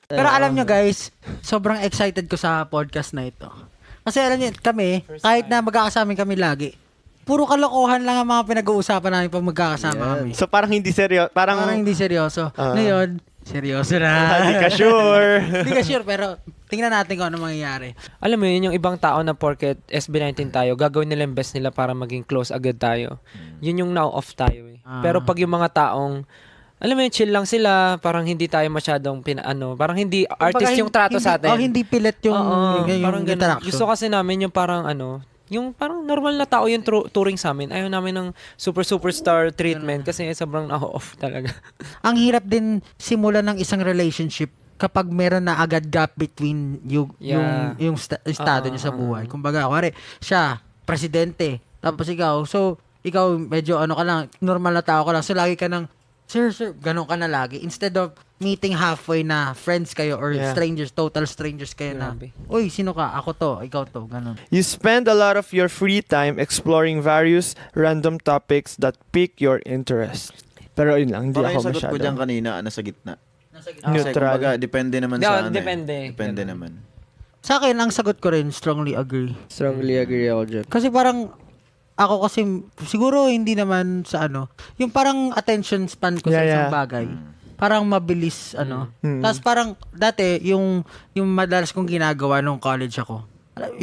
Pero alam nyo guys, sobrang excited ko sa podcast na ito. Kasi alam nyo, kami, kahit na magkakasama kami lagi, puro kalokohan lang ang mga pinag-uusapan namin pag magkakasama kami. So parang hindi seryoso. Parang hindi seryoso. Ngayon, seryoso na. Hindi ka sure. Hindi ka sure, pero tingnan natin kung ano mangyayari. Alam mo yun, yung ibang tao na porket SB19 tayo, gagawin nila yung best nila para maging close agad tayo. Yun yung now-off tayo eh. Pero pag yung mga taong, alam mo yun, chill lang sila, parang hindi tayo masyadong parang hindi artist yung trato sa atin. Hindi pilit yung, parang ganun. interaction. Gusto kasi namin yung parang yung parang normal na tao yung touring sa amin. Ayaw namin ng superstar treatment kasi sobrang off talaga. Ang hirap din simulan ng isang relationship kapag meron na agad gap between yung estado niyo sa buhay. Kumbaga, kuwari, siya, presidente, tapos ikaw, so, ikaw medyo ka lang, normal na tao ka lang, so lagi ka ng, sir, ganun ka na lagi. Instead of meeting halfway na friends kayo or strangers, total strangers kayo na, uy, sino ka? Ako to, ikaw to, ganun. You spend a lot of your free time exploring various random topics that pique your interest. Pero yun lang, hindi Parang ako Ano yung sagot ko masyado. dyan kanina, nasa gitna. Kasi Neutral. kumbaga, depende naman Yeah, sa depende. Depende Ganun. naman. Sa akin, ang sagot ko rin, strongly agree. Strongly agree ako dyan. Kasi parang, ako kasi, siguro hindi naman sa yung parang attention span ko sa isang bagay. Parang mabilis, Tapos parang, dati, yung madalas kong ginagawa nung college ako,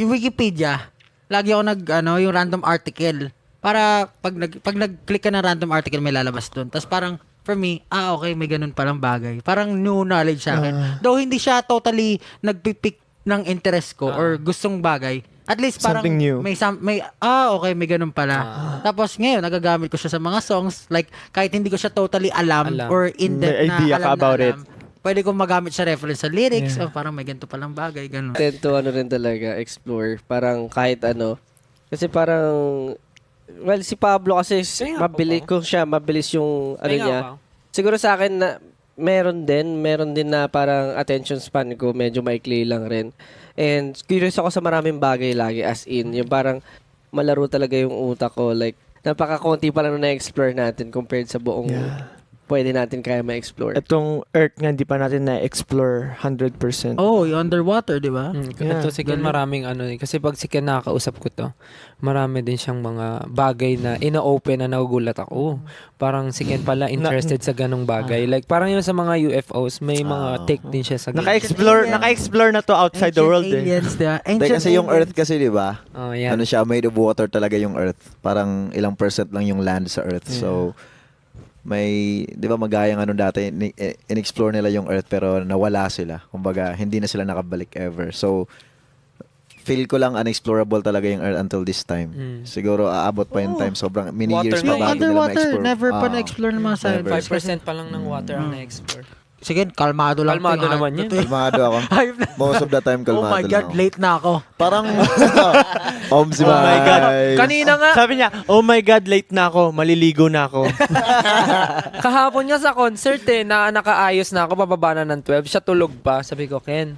yung Wikipedia, lagi ako yung random article. Para, pag nag-click ka ng random article, may lalabas doon. Tapos parang, for me, okay, may ganun palang bagay. Parang new knowledge sa akin. Though hindi siya totally nagpipick ng interest ko or gustong bagay. At least parang Something new. okay, may ganun pala. Tapos ngayon, nagagamit ko siya sa mga songs. Like, kahit hindi ko siya totally alam. Or in-depth May idea na ka alam about na alam. Pwede kong magamit sa reference sa lyrics. Oh, parang may ganito palang bagay, ganun. Tend to rin talaga, explore. Parang kahit ano. Kasi parang, well, si Pablo kasi mabilis yung niya. Siguro sa akin na meron din na parang attention span ko medyo maikli lang rin. And curious ako sa maraming bagay lagi, as in, yung parang malaro talaga yung utak ko. Like, napaka-konti pa lang na na-explore natin compared sa buong pwede natin kaya ma-explore. Itong Earth nga, hindi pa natin na-explore 100%. Oh, yung underwater, di ba? Ito si Ken maraming kasi pag si Ken nakakausap ko to, marami din siyang mga bagay na ina-open na nagugulat ako. Parang si Ken pala interested sa ganong bagay. Like parang yung sa mga UFOs, may mga take din siya sa Naka-explore na to outside the world aliens, di ba? Hindi, kasi yung Earth kasi, di ba? yan. Ano siya, made of water talaga yung Earth. Parang ilang percent lang yung land sa Earth. So, may, di ba magayang dati, in-explore nila yung Earth pero nawala sila. Kumbaga, hindi na sila nakabalik ever. So, feel ko lang unexplorable talaga yung Earth until this time. Siguro aabot pa yung time. Sobrang many years pa Yung bago nila underwater, ma-explore. never pa na-explore ng mga scientists. 5% pa lang ng water ang na-explore. Sige, kalmado lang. Kalmado naman yun. Kalmado ako. Most of the time, Oh kalmado my God, lang ako. late na ako. Parang, Om si Oh my God. Kanina nga, Sabi niya, oh my God, late na ako. Maliligo na ako. kahapon nga sa concert nakaayos na ako, pababa na ng 12. Siya tulog pa. Sabi ko, Ken,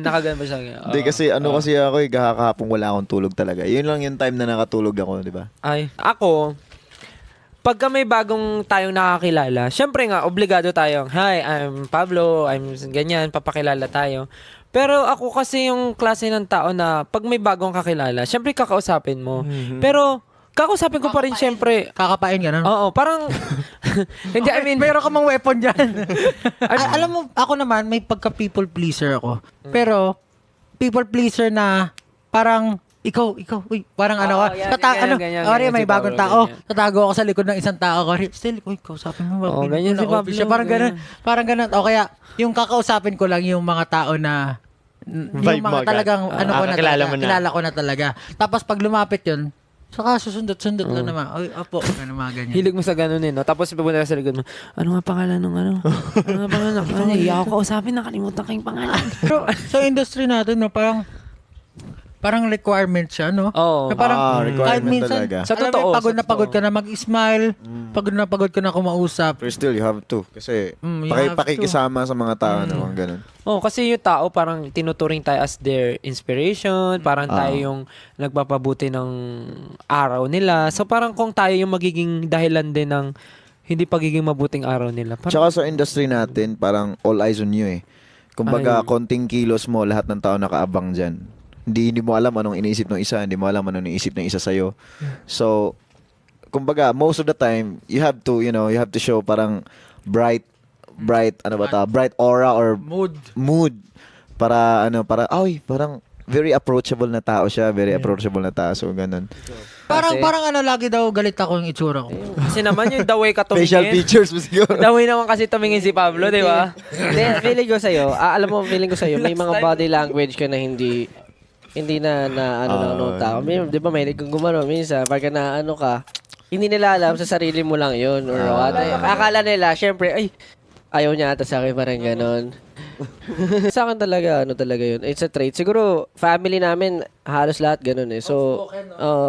nakagano ba siya? Hindi kasi kasi ako kahapon wala akong tulog talaga. Yun lang yung time na nakatulog ako, di ba? Ako, pagka may bagong tayong nakakilala, syempre nga, obligado tayong, hi, I'm Pablo, I'm ganyan, papakilala tayo. Pero ako kasi yung klase ng tao na pag may bagong kakilala, syempre kakausapin mo. Pero, kakausapin ko pa rin syempre. Kakapain ka na. Oo, parang, hindi, I mean, meron ka mang weapon dyan. Alam mo, ako naman, may pagka-people pleaser ako. Pero, people pleaser na parang, ikaw, uy, parang ganyan, may si bagong Pablo, tao, ganyan. tatago ako sa likod ng isang tao, still, uy, kausapin mo, ganyan si Pablo, siya, parang ganun, o kaya, yung kakausapin ko lang yung mga tao na, Vibe yung mo mga agad. talagang, kakilala mo na. kilala ko na talaga. Tapos pag lumapit yun, saka susundot-sundot lang naman, uy, apo, mga ganyan. hilig mo sa ganun no? Tapos pupunta ka sa likod mo, ano nga pangalan ng ano? Ano nga pangalan? Iya ako kausapin, nakalimutan ko yung pangalan. Pero sa industry natin, no, parang requirement siya, no? Oo. Na parang requirement kahit minsan, talaga. Sa alam mo, totoo, pagod sa na pagod totoo. ka na mag-smile, pagod ka na kumausap. Pero still, you have to. Kasi, You have to. pakikisama sa mga tao naman, ganun. Oh, kasi yung tao parang tinuturing tayo as their inspiration, parang tayo yung nagpapabuti ng araw nila. So parang kung tayo yung magiging dahilan din ng hindi pagiging mabuting araw nila. Tsaka sa industry natin, parang all eyes on you eh. Kumbaga, konting kilos mo, lahat ng tao nakaabang dyan. Hindi mo alam anong iniisip ng isa, hindi mo alam anong iniisip ng isa sa'yo. So, kumbaga, most of the time, you have to show parang bright aura or mood para parang very approachable na tao siya, so ganun. Parang lagi daw galit ako yung itsura ko. Kasi naman yung the way ka tumingin. Facial features mo siguro. The way naman kasi tumingin si Pablo, di ba? Hindi, feeling ko sa'yo, may mga body language ka na hindi na ano tao. Di ba may kung gumano minsan, pagka na ano ka, hindi nila alam sa sarili mo lang yun or what. Akala nila, syempre, ay, ayaw niya ata sa akin, parang ganon. Sa akin talaga yun. It's a trait. Siguro, family namin, halos lahat ganun eh. So,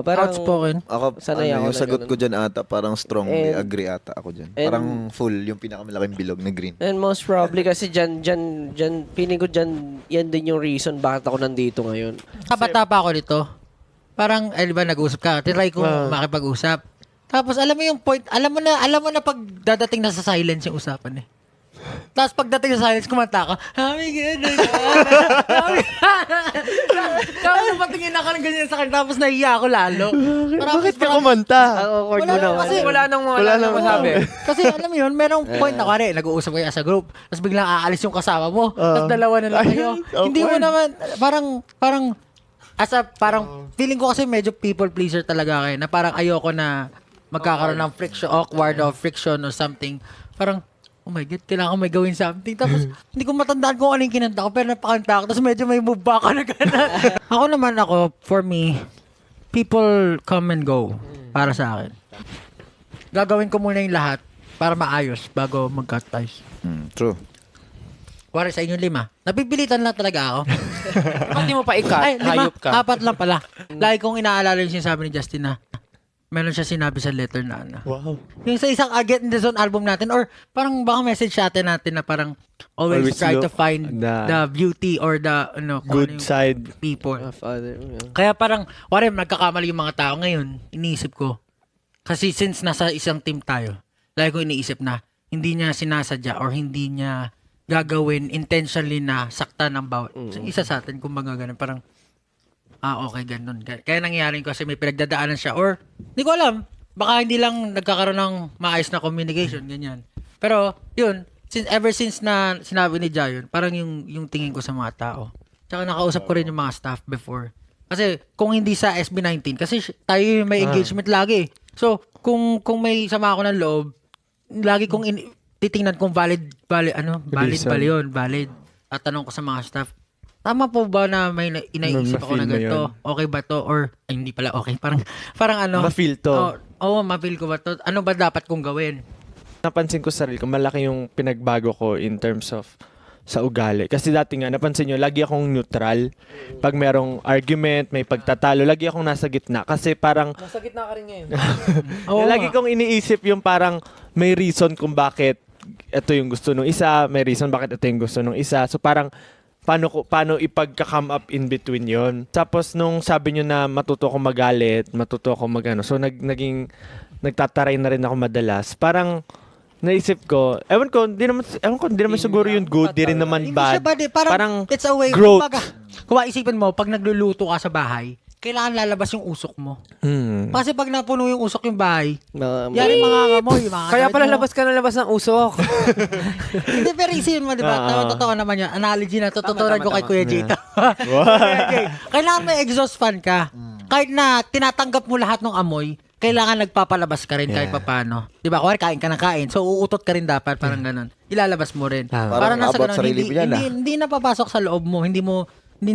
parang... Outspoken. Ako, Sanay ako yung na sagot ganun. ko dyan ata, parang strongly And- agree ata ako dyan. Parang full, yung pinakamalaking bilog na green. And most probably kasi dyan, feeling ko dyan, yan din yung reason bakit ako nandito ngayon. Kabata pa ako nito. Parang, di ba, nag-usap ka. Try ko makipag-usap. Tapos, alam mo yung point, alam mo na pag dadating na sa silence yung usapan eh. Tapos pagdating sa silence, kumanta ka. Hami ganun. Tapos napatingin ako ng ganyan sa akin. Tapos nahiya ako lalo. Bakit ka kumanta? Ang awkward mo Wala naman. kasi- Wala nang masabi. Kasi alam mo yun, merong point na kare, nag-uusap kayo as a group. Tapos biglang aalis yung kasama mo. Tapos dalawa na lang kayo. Hindi mo naman, parang feeling ko kasi medyo people pleaser talaga kayo. Na parang ayoko na magkakaroon ng friction, awkward or friction or something. Parang, oh my God, kailangan ko may gawin something. Tapos, hindi ko matandaan kung ano yung kinanta ko, pero napakanta ako. Tapos medyo may move back ka na gano'n. For me, people come and go para sa akin. Gagawin ko muna yung lahat para maayos bago mag-cut ties. True. Wari sa inyong 5. Napipilitan lang talaga ako. Ba't di mo pa ikat? 5. Hayop ka. 4 lang pala. Lagi kong inaalala yung sinasabi ni Justin na meron siya sinabi sa letter na ano. Wow. Yung sa isang Get in the Zone album natin or parang baka message sa atin natin na parang always try to look find the beauty or the kung Good ano yung side. people. Father, Kaya parang nagkakamali yung mga tao ngayon, iniisip ko. Kasi since nasa isang team tayo, lagi ko iniisip na hindi niya sinasadya or hindi niya gagawin intentionally na sakta ng bawat isa sa atin, kumbaga ganun, parang okay, ganun. Kaya nangyayari kasi may pinagdadaanan siya or hindi ko alam, baka hindi lang nagkakaroon ng maayos na communication, ganyan. Pero yun, ever since na sinabi ni Jayon, parang yung tingin ko sa mga tao. Tsaka nakausap ko rin yung mga staff before. Kasi kung hindi sa SB19, kasi tayo yung may engagement lagi. So, kung may sama ako ng loob, lagi kong titingnan kung valid ba yun, valid. Tatanong ko sa mga staff, tama po ba na may inaisip ako na Ma-feel mo ganito? Okay ba to? Or, hindi pala okay. Parang ano. Ma-feel to. Ma-feel ko ba to? Ano ba dapat kong gawin? Napansin ko sa sarili ko, malaki yung pinagbago ko in terms of sa ugali. Kasi dati nga, napansin nyo, lagi akong neutral. Pag merong argument, may pagtatalo, lagi akong nasa gitna. Kasi parang, Nasa gitna ka rin ngayon. lagi kong iniisip yung parang may reason kung bakit ito yung gusto nung isa, may reason bakit ito yung gusto nung isa. So parang, paano ipagka-come up in between yon. Tapos nung sabi nyo na matuto ako magalit, matuto ako magano. So nagtataray na rin ako madalas. Parang naisip ko, ewan ko, hindi naman siguro yung good, di rin naman Hindi bad. siya bad eh. Parang it's a way. growth. Kumbaga, kung isipin mo, pag nagluluto ka sa bahay, kailangan lalabas yung usok mo. Kasi pag napuno yung usok yung bahay, yan yung mga ngamoy. Kaya pala labas ka na labas ng usok. Hindi, pero isipin mo, di ba? Totoo naman yan. Analogy na, tututunan ko kay Kuya Jito. Kailangan may exhaust fan ka. Kahit na tinatanggap mo lahat ng amoy, kailangan nagpapalabas ka rin kahit papano. Di ba? Kung kain ka ng kain, so uutot ka rin dapat, parang ganun. Ilalabas mo rin. Parang nasa about ganun, sarili mo yan, hindi napapasok sa loob mo, hindi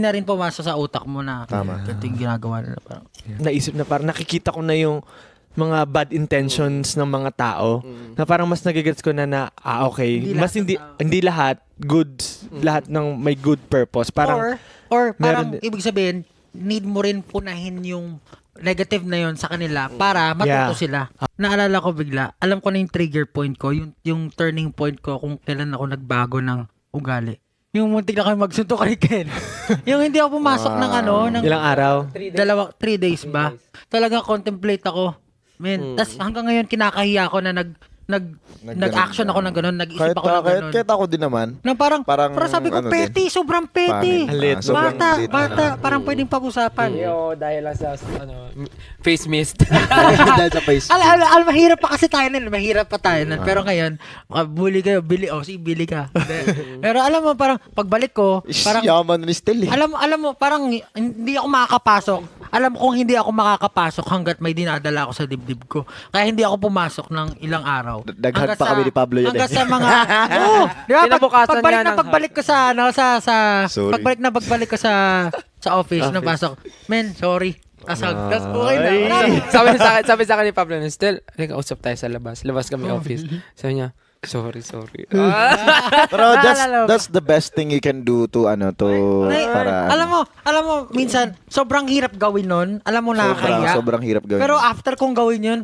na rin pumasok sa utak mo na ito yung ginagawa nila. Parang. Naisip na parang nakikita ko na yung mga bad intentions ng mga tao na parang mas nagigets ko na okay. Hindi lahat goods, lahat ng may good purpose. Parang or parang ibig sabihin, need mo rin punahin yung negative na yon sa kanila para matuto sila. Naalala ko bigla, alam ko na yung trigger point ko, yung turning point ko kung kailan ako nagbago ng ugali. Yung muntik na kami magsuntok kay Ken. Yung hindi ako pumasok ng ilang araw? 3 days ba? Talaga contemplate ako. Man, tas hanggang ngayon kinakahiya ako na nag-action ako ng ganun, nag-isip ako ng ganun. Kahit ako din naman. Na parang Parang sabi ko, ano petty, sobrang petty. Lit. Sobrang lit. Bata, parang pwedeng pag-usapan. Dahil lang sa face mist. Dahil sa face. Mahirap pa kasi tayo nun. Mahirap pa tayo nun. Pero ngayon, bully kayo, bili ka. Pero alam mo, parang pagbalik ko, parang, Yaman ni Stel eh. alam mo, parang hindi ako makakapasok. Alam ko kung hindi ako makakapasok hanggat may dinadala ako sa dibdib ko. Kaya hindi ako pumasok ng ilang araw. Daghag pa kami ni Pablo yan hanggat eh. sa mga, di ba? Kinabukasan Pagbalik niya na ng- pagbalik ko sa, Sorry. pagbalik ko sa office, napasok. Men, sorry. Asag. That's okay na. Wala na. sabi sa akin ni Pablo, Still, usap tayo sa labas. Labas kami office. Sabi niya, sorry. Pero that's the best thing you can do to para Alam mo, minsan, sobrang hirap gawin nun. Alam mo, nakakaya. sobrang hirap gawin. Pero after kong gawin yun,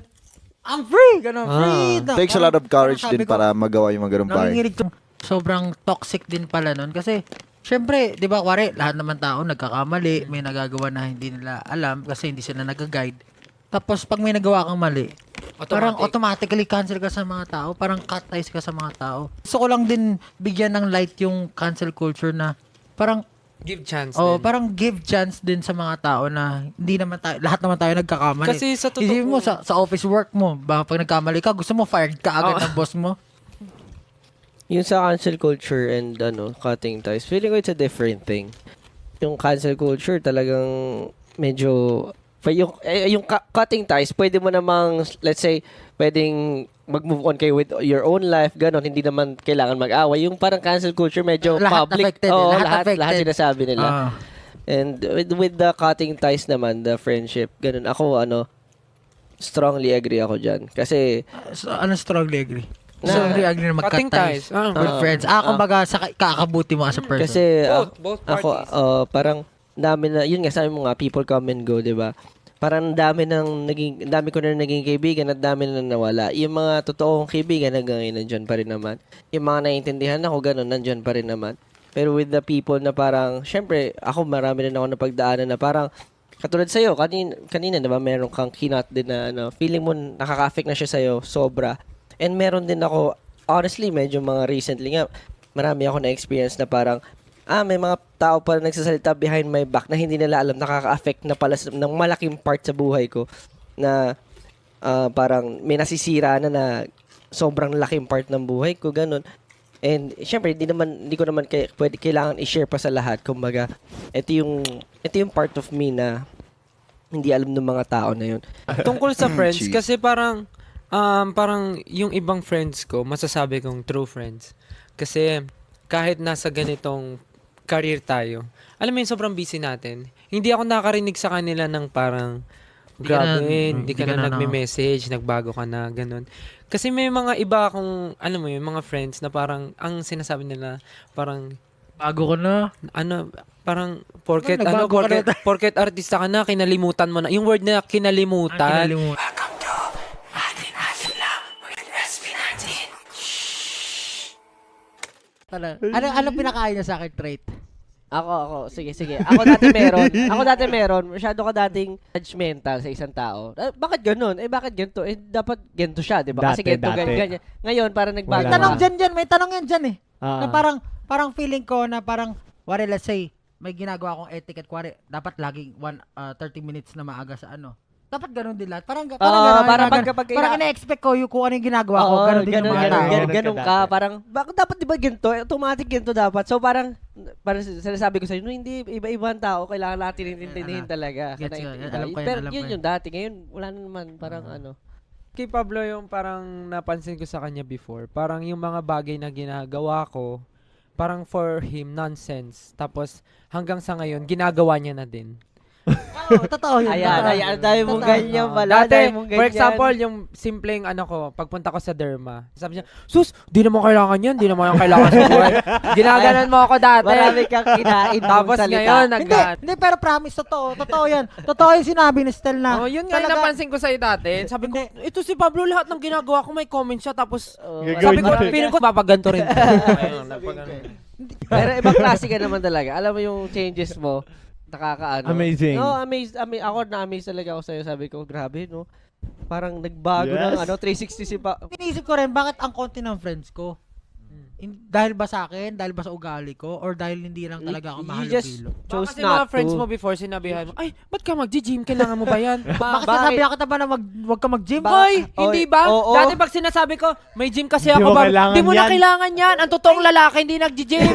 I'm free. Ganun, free. Takes a lot of courage Sabi din ko, para magawa yung mga ganung bagay. nanginginig to. Sobrang toxic din pala nun. Kasi, syempre, di ba, kuwari, lahat naman tao nagkakamali, may nagagawa na hindi nila alam kasi hindi sila nag-guide. Tapos, pag may nagawa kang mali, parang automatically cancel ka sa mga tao. Parang cut ties ka sa mga tao. Gusto ko lang din bigyan ng light yung cancel culture na parang Give chance din. parang give chance din sa mga tao na hindi naman tayo, lahat naman tayo nagkakamali. Kasi sa totoo- Isipin mo, sa office work mo, baka pag nagkamali ka, gusto mo fired ka agad ng boss mo. Yung sa cancel culture and cutting ties, feeling ko it's a different thing. Yung cancel culture talagang medyo yung cutting ties, pwede mo namang, let's say, pwedeng mag-move on kayo with your own life, ganon, hindi naman kailangan mag-away. Yung parang cancel culture, medyo Lahat public. affected, Oo, lahat affected. lahat sinasabi nila. Ah. And with the cutting ties naman, the friendship, ganun, ako, strongly agree ako dyan. Kasi, So, strongly agree? Na- Strongly agree na mag-cut Cutting ties. ties. Ah. With friends. Kumbaga, sa kakabuti mo as a person. kasi, Both ako, parties. parang, dami na, yun nga, sabi mo nga, people come and go, di ba? Parang dami ko na naging kaibigan at dami na nawala. Yung mga totoong kaibigan hanggang ngayon nandyan pa rin naman. Yung mga naiintindihan ako, ganun, nandyan pa rin naman. Pero with the people na parang, syempre, ako marami rin ako napagdaanan na parang, katulad sa'yo, kanina diba, meron kang kinat din na feeling mo nakaka-affect na siya sa'yo, sobra. And meron din ako, honestly, medyo mga recently nga, marami ako na-experience na parang, may mga tao pa na nagsasalita behind my back na hindi nila alam, nakaka-affect na pala ng malaking part sa buhay ko na parang may nasisira na sobrang laking part ng buhay ko, ganun. And syempre, hindi ko naman pwede kailangan i-share pa sa lahat. Kumbaga, ito yung part of me na hindi alam ng mga tao na yun. Tungkol sa friends, Jeez. kasi parang yung ibang friends ko, masasabi kong true friends. Kasi kahit nasa ganitong career tayo, alam mo yung sobrang busy natin, hindi ako nakarinig sa kanila ng parang, grabe, hindi ka na nagme-message, nagbago ka na, ganun. Kasi may mga iba akong, alam mo yung mga friends na parang, ang sinasabi nila, parang, Bago ko na. parang, porket Nagbago ka na. porket artista ka na, kinalimutan mo na. Yung word na kinalimutan, Ano pinakain niya sa akin trait? Ako. Sige. Ako dati meron. Masyado ka dating judgmental sa isang tao. Bakit ganun? Bakit ganito? Dapat ganito siya, di ba? Kasi Dati. ganyan. Ngayon, parang nagbago. Wala. May tanong yan dyan eh. Ah. Na parang feeling ko na parang, let's say, may ginagawa akong etiquette, dapat laging 30 minutes na maaga sa Dapat ganun din lahat. Parang parang ina-expect ko yung kung ano yung ginagawa ko, ganun din yung mga tao. Ganun ka. Parang, dapat di ba ganito? Automatic ganito dapat. So parang sinasabi ko sa'yo, no, hindi, iba-ibang tao, kailangan natin intindihin talaga. Gets yun. Alam ko yan, Pero alam ko yun yan. yung dati. Ngayon, wala na naman. Parang kay Pablo yung parang napansin ko sa kanya before, parang yung mga bagay na ginagawa ko, parang for him, nonsense. Tapos hanggang sa ngayon, ginagawa niya na din. Totoo yun. Ayan, dahil mong ganyan Dati, pala. dahil mong for ganyan. example, yung simpleng pagpunta ko sa derma, sabi niya, sus, di naman kailangan yan, di naman yung kailangan sa buhay. Ginaganan mo ako dati. Marami kang kinain mong Tapos salita. ngayon, Hindi, pero promise, totoo yan. Totoo yung sinabi ni Stel na. Oh, yun nga yung talaga- napansin ko sa'yo dati. Sabi ko, ito si Pablo, lahat ng ginagawa ko may comment siya. Tapos, sabi Gagawin ko, ko. feeling ko, papaganto rin. Ayun, Pero ibang klase ka naman talaga. Alam mo yung changes mo, nakakaano. Amazing. No, amazed. Ako na-amaze talaga ako sa'yo. Sabi ko, grabe, no? Parang nagbago Yes. ng 360 si pa. Iniisip ko rin, bakit ang konti ng friends ko? Dahil ba sa akin? Dahil ba sa ugali ko? Or dahil hindi lang talaga ako You mahalo just kilo? chose Kasi not mga friends to. mo before sinabihan mo, ay, ba't ka mag-gym? Kailangan mo ba yan? Bakit sabi kita ba na wag ka mag-gym? Hoy, hindi ba? Oo. Dati pag sinasabi ko, may gym kasi Di ako mo ba? kailangan Di mo na yan. kailangan yan. Ang totoong lalaki, hindi nag-gym.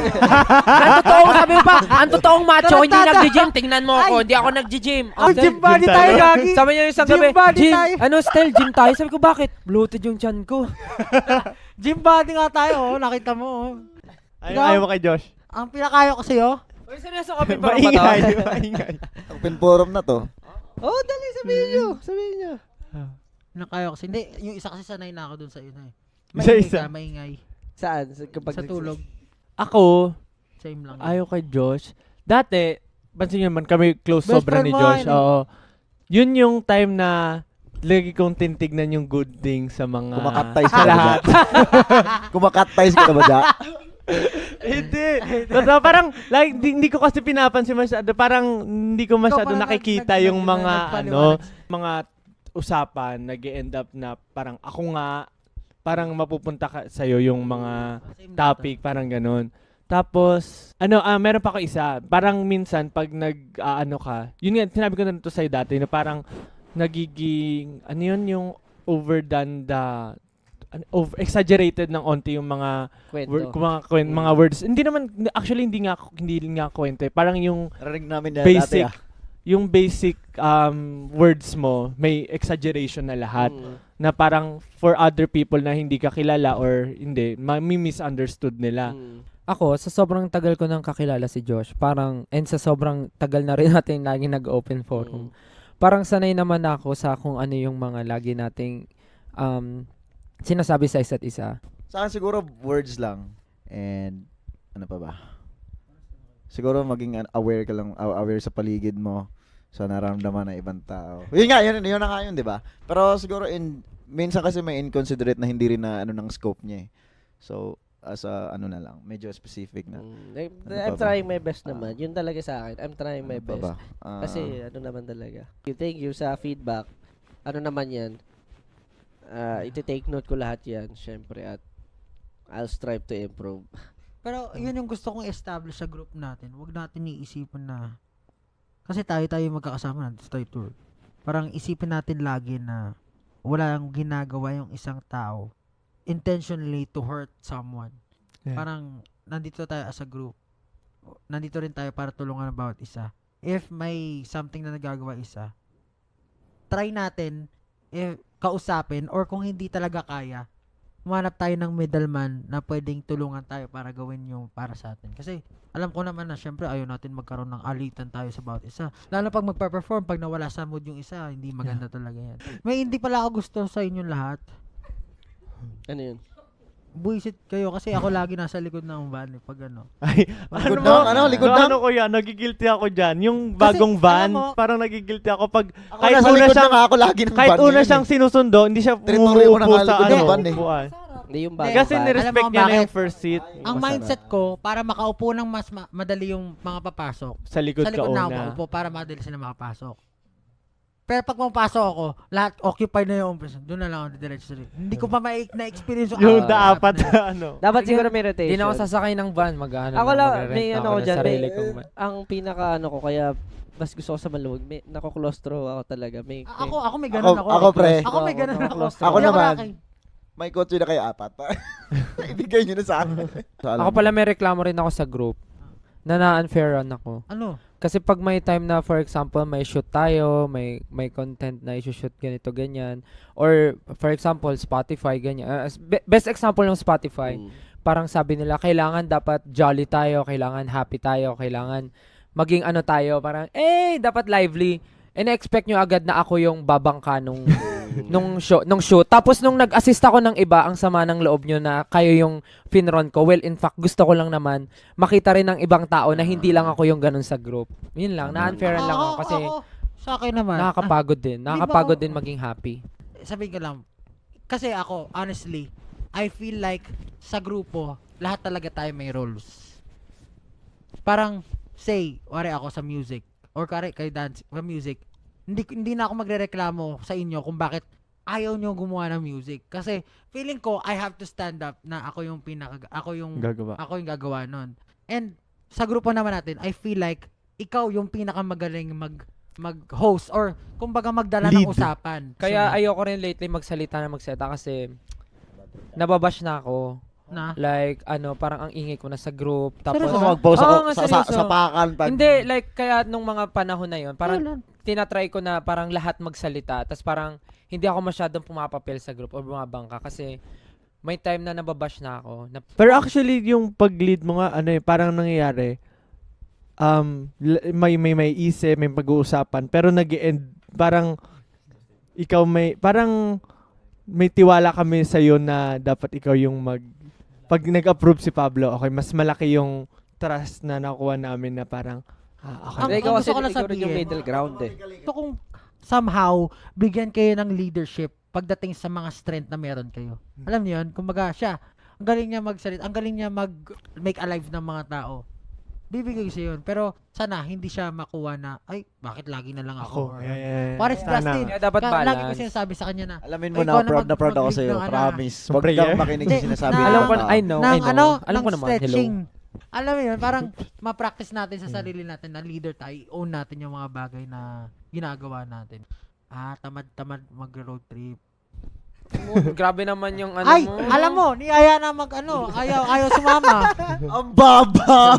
Ang totoong, sabi mo pa, ang totoong macho, hindi Tarantado. nag-gym. Tingnan mo ako, hindi ako nag-gym. Oh, gym body tayo, gagi! Sabi niya yung isang Gym gabi, body gym, tayo. Stel, gym tayo. Sabi ko, bakit? Bloated yung chan ko. Gym body nga tayo, nakita mo. Ayaw mo kay Josh. Ang pinakayo ko sa'yo, Uy, seryoso kami pa ba to? Maingay. Open forum na to. Oh, dali, sabihin nyo. Sabihin nyo. pinakayo ko sa'yo. Hindi, yung isa kasi sanay na ako dun sa ina eh. Isa-isa. Maingay. Saan? Sa tulog. Ako, Same lang. ayaw kay Josh. Dati, pansin nyo naman, kami close Best sobra friend ni mo Josh. nga yun eh. Oo. Yun yung time na lagi kong tintignan yung good things sa mga... Kumakatay sa lahat. Kumakatay ka na ba, Jack? Hindi. Totoo, parang, like, hindi ko kasi pinapansin masyado. Parang, hindi ko masyado parang nakikita yung mga, nagpaliwanag. mga usapan, nag-end up na parang ako nga, parang mapupunta sa'yo yung mga Same topic, parang ganun. Tapos, meron pa ako isa. Parang minsan, pag ka, yun nga, sinabi ko na ito sa'yo dati, na parang nagiging, yung overdone exaggerated ng onti yung mga Kwento. mga words. Hindi naman, actually, hindi nga kwento. Parang yung Narinig namin na basic, dati, yung basic words mo, may exaggeration na lahat. Na parang for other people na hindi ka kilala or hindi, misunderstood nila. Ako, sa sobrang tagal ko nang kakilala si Josh, parang, and sa sobrang tagal na rin natin lagi nag-open forum, parang sanay naman ako sa kung ano yung mga lagi nating sinasabi sa isa't isa. Sa akin siguro words lang. And ano pa ba? Siguro maging aware ka lang, aware sa paligid mo, sa nararamdaman ng ibang tao. Yun na nga yun, di ba? Pero siguro minsan kasi may inconsiderate na hindi rin na ng scope niya eh. So, as a na lang, medyo specific na. I'm trying my best naman. Yun talaga sa akin. I'm trying my Ano pa best. ba? Kasi naman talaga. Thank you sa feedback. Ano naman yan? Iti-take note ko lahat yan, syempre. At I'll strive to improve. Pero yun yung gusto kong establish sa group natin. Huwag natin iisipin na kasi tayo magkakasama na tayo tour. Parang isipin natin lagi na walang ginagawa yung isang tao intentionally to hurt someone. Yeah. Parang nandito tayo as a group. Nandito rin tayo para tulungan ang bawat isa. If may something na nagagawa isa, try natin kausapin or kung hindi talaga kaya, humanap tayo ng middleman na pwedeng tulungan tayo para gawin yung para sa atin. Kasi alam ko naman na syempre ayaw natin magkaroon ng alitan tayo sa bawat isa. Lalo pag magpa-perform, pag nawala sa mood yung isa, hindi maganda talaga yan. May hindi pala ako gusto sa inyong lahat. Ano yun? Buisit kayo kasi ako lagi nasa likod ng van eh, pag ano. Ay, Likod lang, likod lang. Ano ko yan, nagigilty ako dyan. Yung bagong van, alam mo, parang nagigilty ako pag Ako kahit nasa una likod siyang na nga ako lagi ng kahit van una ngayon siyang eh. sinusundo, hindi siya Territory ko na umuupo nga sa likod ng ano, van eh. upuan. Hindi yung Hindi. bagong Kasi van. nirespect Alam mo niya na bakit? yung first seat. ang mindset ko, para makaupo ng mas madali yung mga papasok. Sa likod Sa ka likod na ako una. maupo para madali sila makapasok. Pero pag pumapasok ako, lahat occupied na yung umpisa. Doon na lang ako diretso sa Hindi ko pa na-experience Yung daapat na ano. Dapat Sige, siguro may rotation. Hindi na ako sasakay ng van, Ako lang, may ano ko dyan. sarili May, kong van. ang pinaka ko, kaya mas gusto ko sa maluwag. May nako-claustro ako talaga. Ako may ganun ako. Ako, pre. Ako may ganun ako. Ako Hindi naman. laki. May kotse na kayo 4. Ibigay nyo na sa akin. Ako pala may reklamo rin ako sa group na na-unfairan ako. Ano? Kasi pag may time na, for example, may shoot tayo, may content na i-shoot ganito, ganyan. Or, for example, Spotify, ganyan. Best example ng Spotify. Parang sabi nila, kailangan dapat jolly tayo, kailangan happy tayo, kailangan maging ano tayo. Parang, dapat lively. And expect nyo agad na ako yung babangka nung shoot. Tapos nung nag-assist ako ng iba, ang sama ng loob nyo na kayo yung finron ko. Well, in fact, gusto ko lang naman makita rin ng ibang tao na hindi lang ako yung ganun sa group. Yun lang, na-unfairan lang ako kasi sa akin naman. nakakapagod din. Nakakapagod din maging happy. Sabihin ko lang, kasi ako, honestly, I feel like sa grupo, lahat talaga tayo may roles. Parang, say, wari ako sa music, or kare kay dance, sa music, hindi na ako magrereklamo sa inyo kung bakit ayaw nyo gumawa ng music. Kasi feeling ko, I have to stand up na ako yung gagawa nun. And sa grupo naman natin, I feel like ikaw yung pinakamagaling mag-host or kumbaga magdala ng Lead. usapan. Kaya ayoko rin lately magsalita kasi nababash na ako. na Like, parang ang ingay ko na sa group. Tapos, Seryoso? Mag-post ako nga, sa seryoso. sapakan. Hindi, like, kaya nung mga panahon na yon parang Kailan? tinatry ko na parang lahat magsalita. Tapos parang hindi ako masyadong pumapapel sa group o bumabangka kasi may time na nababash na ako. Pero actually, yung pag-lead mo nga, parang nangyayari, may isip, may pag-uusapan, pero nag-end, parang, parang, may tiwala kami sa'yo na dapat ikaw yung pag nag-approve si Pablo, okay, mas malaki yung trust na nakuha namin na parang, okay. Ikaw kasi gusto ko lang ikaw rin yung sabihin, middle ground eh. ito kung somehow bigyan kayo ng leadership pagdating sa mga strength na meron kayo. Alam niyo yun? Kumbaga siya, ang galing niya magsalita, ang galing niya make alive ng mga tao. Bibigay siya yun. Pero sana hindi siya makuha na, ay, bakit lagi na lang ako? What is Justin? Kaya dapat Lagi ko balance. sinasabi sa kanya na, Alamin Ay, mo na, ikaw na proud na proud ako mag-lead sa'yo. ng Promise. Sa Huwag prayer? kang makinig sa sinasabi Na- ng Alam ko, tao. I know. ng Alam ko naman, stretching. Alam mo yun, parang ma-practice natin sa sarili natin na leader tayo, i-own natin yung mga bagay na ginagawa natin. Tamad-tamad mag-road trip. Grabe naman yung Ay, mo. alam mo, niyaya na ayaw sumama. Ang babaw!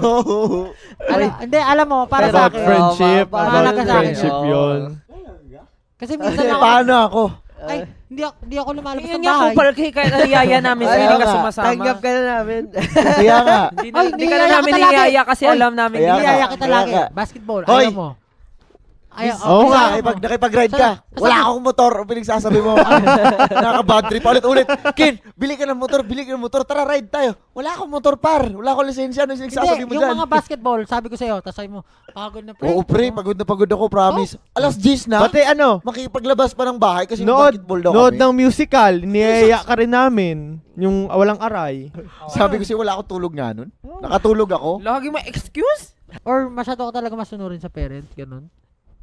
Hindi, alam mo, para About sa akin. friendship, Mahalaga about sa akin. friendship yun. Kasi minsan ako, Paano ako? ay, hindi ako lumalabas Yun ng nga bahay. kung kaya niyaya namin sa hindi ka sumasama. Tanggap ka na namin. Kaya nga. Hindi Ay, hindi ka na niyaya namin ka lagi. niyaya kasi Oy, alam namin. kaya hindi Niyaya nga, kita kaya lagi. nga. Basketball, Hoy! ayaw mo. Ayaw, Oo nga, ayaw mo. Nakipag-ride ka. Wala akong motor. O pinagsasabi mo. Nakaka-bad trip. Ulit. Kin, bili ka ng motor. Tara, ride tayo. Wala akong motor, par. Wala akong lisensya. Ano yung pinagsasabi mo Hindi, dyan? yung mga basketball, sabi ko sa'yo, tapos sabi mo, pagod na pre. Oo, pre. Pagod na ako, promise. Alas 10 na. Pati Makipaglabas pa ng bahay kasi nood basketball daw kami. ng musical, niyaya ka rin namin. Yung walang aray. Sabi ko siya, wala akong tulog nga nun. Nakatulog ako. Lagi mo excuse? Or masyado ka talaga masunurin sa parents, ganun.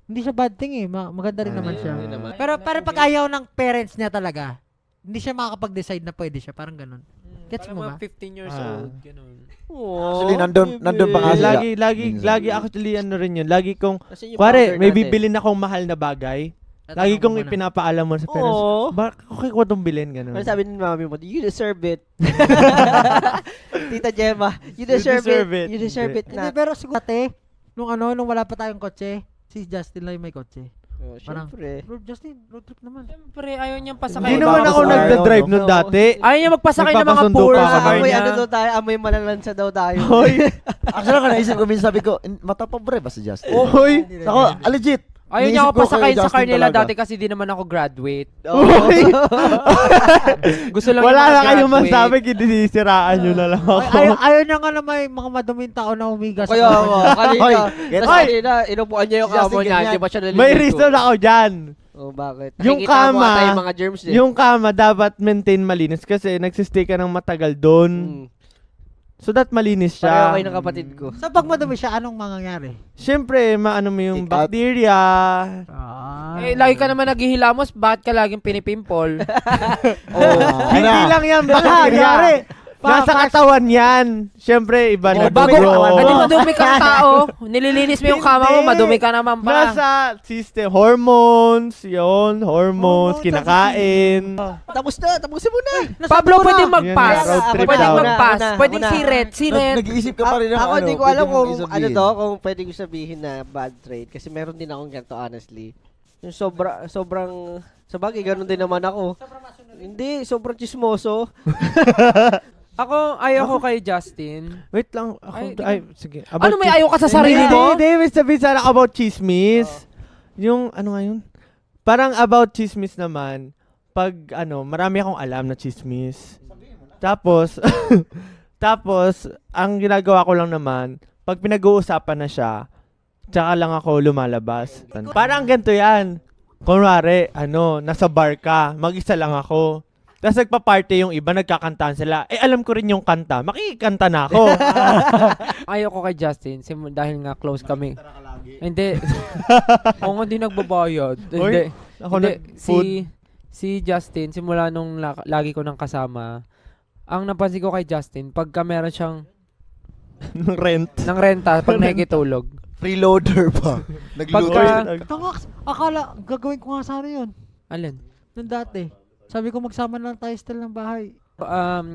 Hindi siya bad thing eh. Maganda rin naman siya. Pero pag ayaw ng parents niya talaga, hindi siya makakapag-decide na pwede siya. Parang ganun. Gets mo ba? 15 years old, ganun. Actually, nandun pa nga sila. Lagi actually rin yun. Lagi kong, Kasi yung pare, powder may natin. bibilin akong mahal na bagay. Tatanong Lagi ko kong muna. ipinapaalam mo sa parents. Oo. Okay ko itong bilhin, gano'n. Ano sabi ni mami mo? You deserve it. Tita Gemma, you deserve it. You deserve it Hindi, na. pero siguro dati, nung wala pa tayong kotse, si Justin lang yung may kotse. Oh, Parang, syempre. Bro, Justin, road trip naman. Siyempre, ayaw niyang pasakay. Hindi naman ako Ayaw, nagda-drive no? nun dati. Ayaw niya magpasakay ng mga Nagpapasundo poor pa sa kami. car Amoy niya. ano daw tayo, amoy malalansa daw tayo. Hoy! Actually, ako naisip ko, minsan sabi ko, matapobre ba si Justin? Hoy! Ako, legit. Ayaw niya Naisip ako ko pasakay kay sa car Justin nila talaga. dati kasi di naman ako graduate. Hoy! Gusto lang Wala yung na mga kayong graduate. masabi, kinisiraan nyo na lang ako. Ayaw niya nga na may mga maduming tao na umiga sa Kaya kotse. mo, kanina. Hoy, Tapos Hoy! kanina, inupuan niya yung Justin, kamo niya. ganyan. Hindi ba siya naliligo? May reason ako dyan. Oh, bakit? Yung Nakikita mo kama, ata yung mga germs eh. Yung kama dapat maintain malinis kasi nagsistay ka ng matagal doon. So that malinis Pareho siya. kayo ng kapatid ko. So pag madumi siya, anong mangyayari? Siyempre, maano mo yung Take out. bacteria. Lagi ka naman naghihilamos, bakit ka laging pinipimple? Hindi lang yan bacteria. Nasa katawan yan. Siyempre, iba na Bago, dugo. madumi kang tao, nililinis mo yung kama mo, Hindi. madumi ka naman pa. Nasa system, hormones, hormones, Hormones, kinakain. Tapusin mo na. Pablo, pwedeng Yan mag-pass. na, road trip Pwedeng daw. mag-pass. Una. Pwedeng siret. Nag-iisip ka pa rin ng Ako ano. hindi ko pwede alam mong kung isabihin. ano to, kung pwede ko sabihin na bad trait. Kasi meron din akong ganito, honestly. Yung sobrang, sa bagay, ganun din naman ako. Hindi, sobrang chismoso. Ako, ayaw ko kay Justin. Wait lang. Ako, Ay, sige. Ano may ayaw ka sa sarili Hindi, mo? hindi. May sabihin sana about chismis. Yung, ano nga yun? Parang about chismis naman, pag, marami akong alam na chismis. Tapos, ang ginagawa ko lang naman, pag pinag-uusapan na siya, tsaka lang ako lumalabas. Parang ganito yan. Kunwari, nasa bar ka, mag-isa lang ako. Tapos nagpa-party yung iba, nagkakantahan sila. Alam ko rin yung kanta. Makikanta na ako. Ayaw ko kay Justin dahil nga close kami. Hindi. Oo nga, hindi nagbabayad. Oy, Hindi. ako Hindi. food. si Justin, simula nung lagi ko nang kasama, ang napansin ko kay Justin, pagka meron siyang Ng rent. ng renta, pag nakikitulog, Freeloader pa. Nagluto. Akala, gagawin ko nga sana yun. alin? Nung dati. Sabi ko magsama na lang tayo still ng bahay.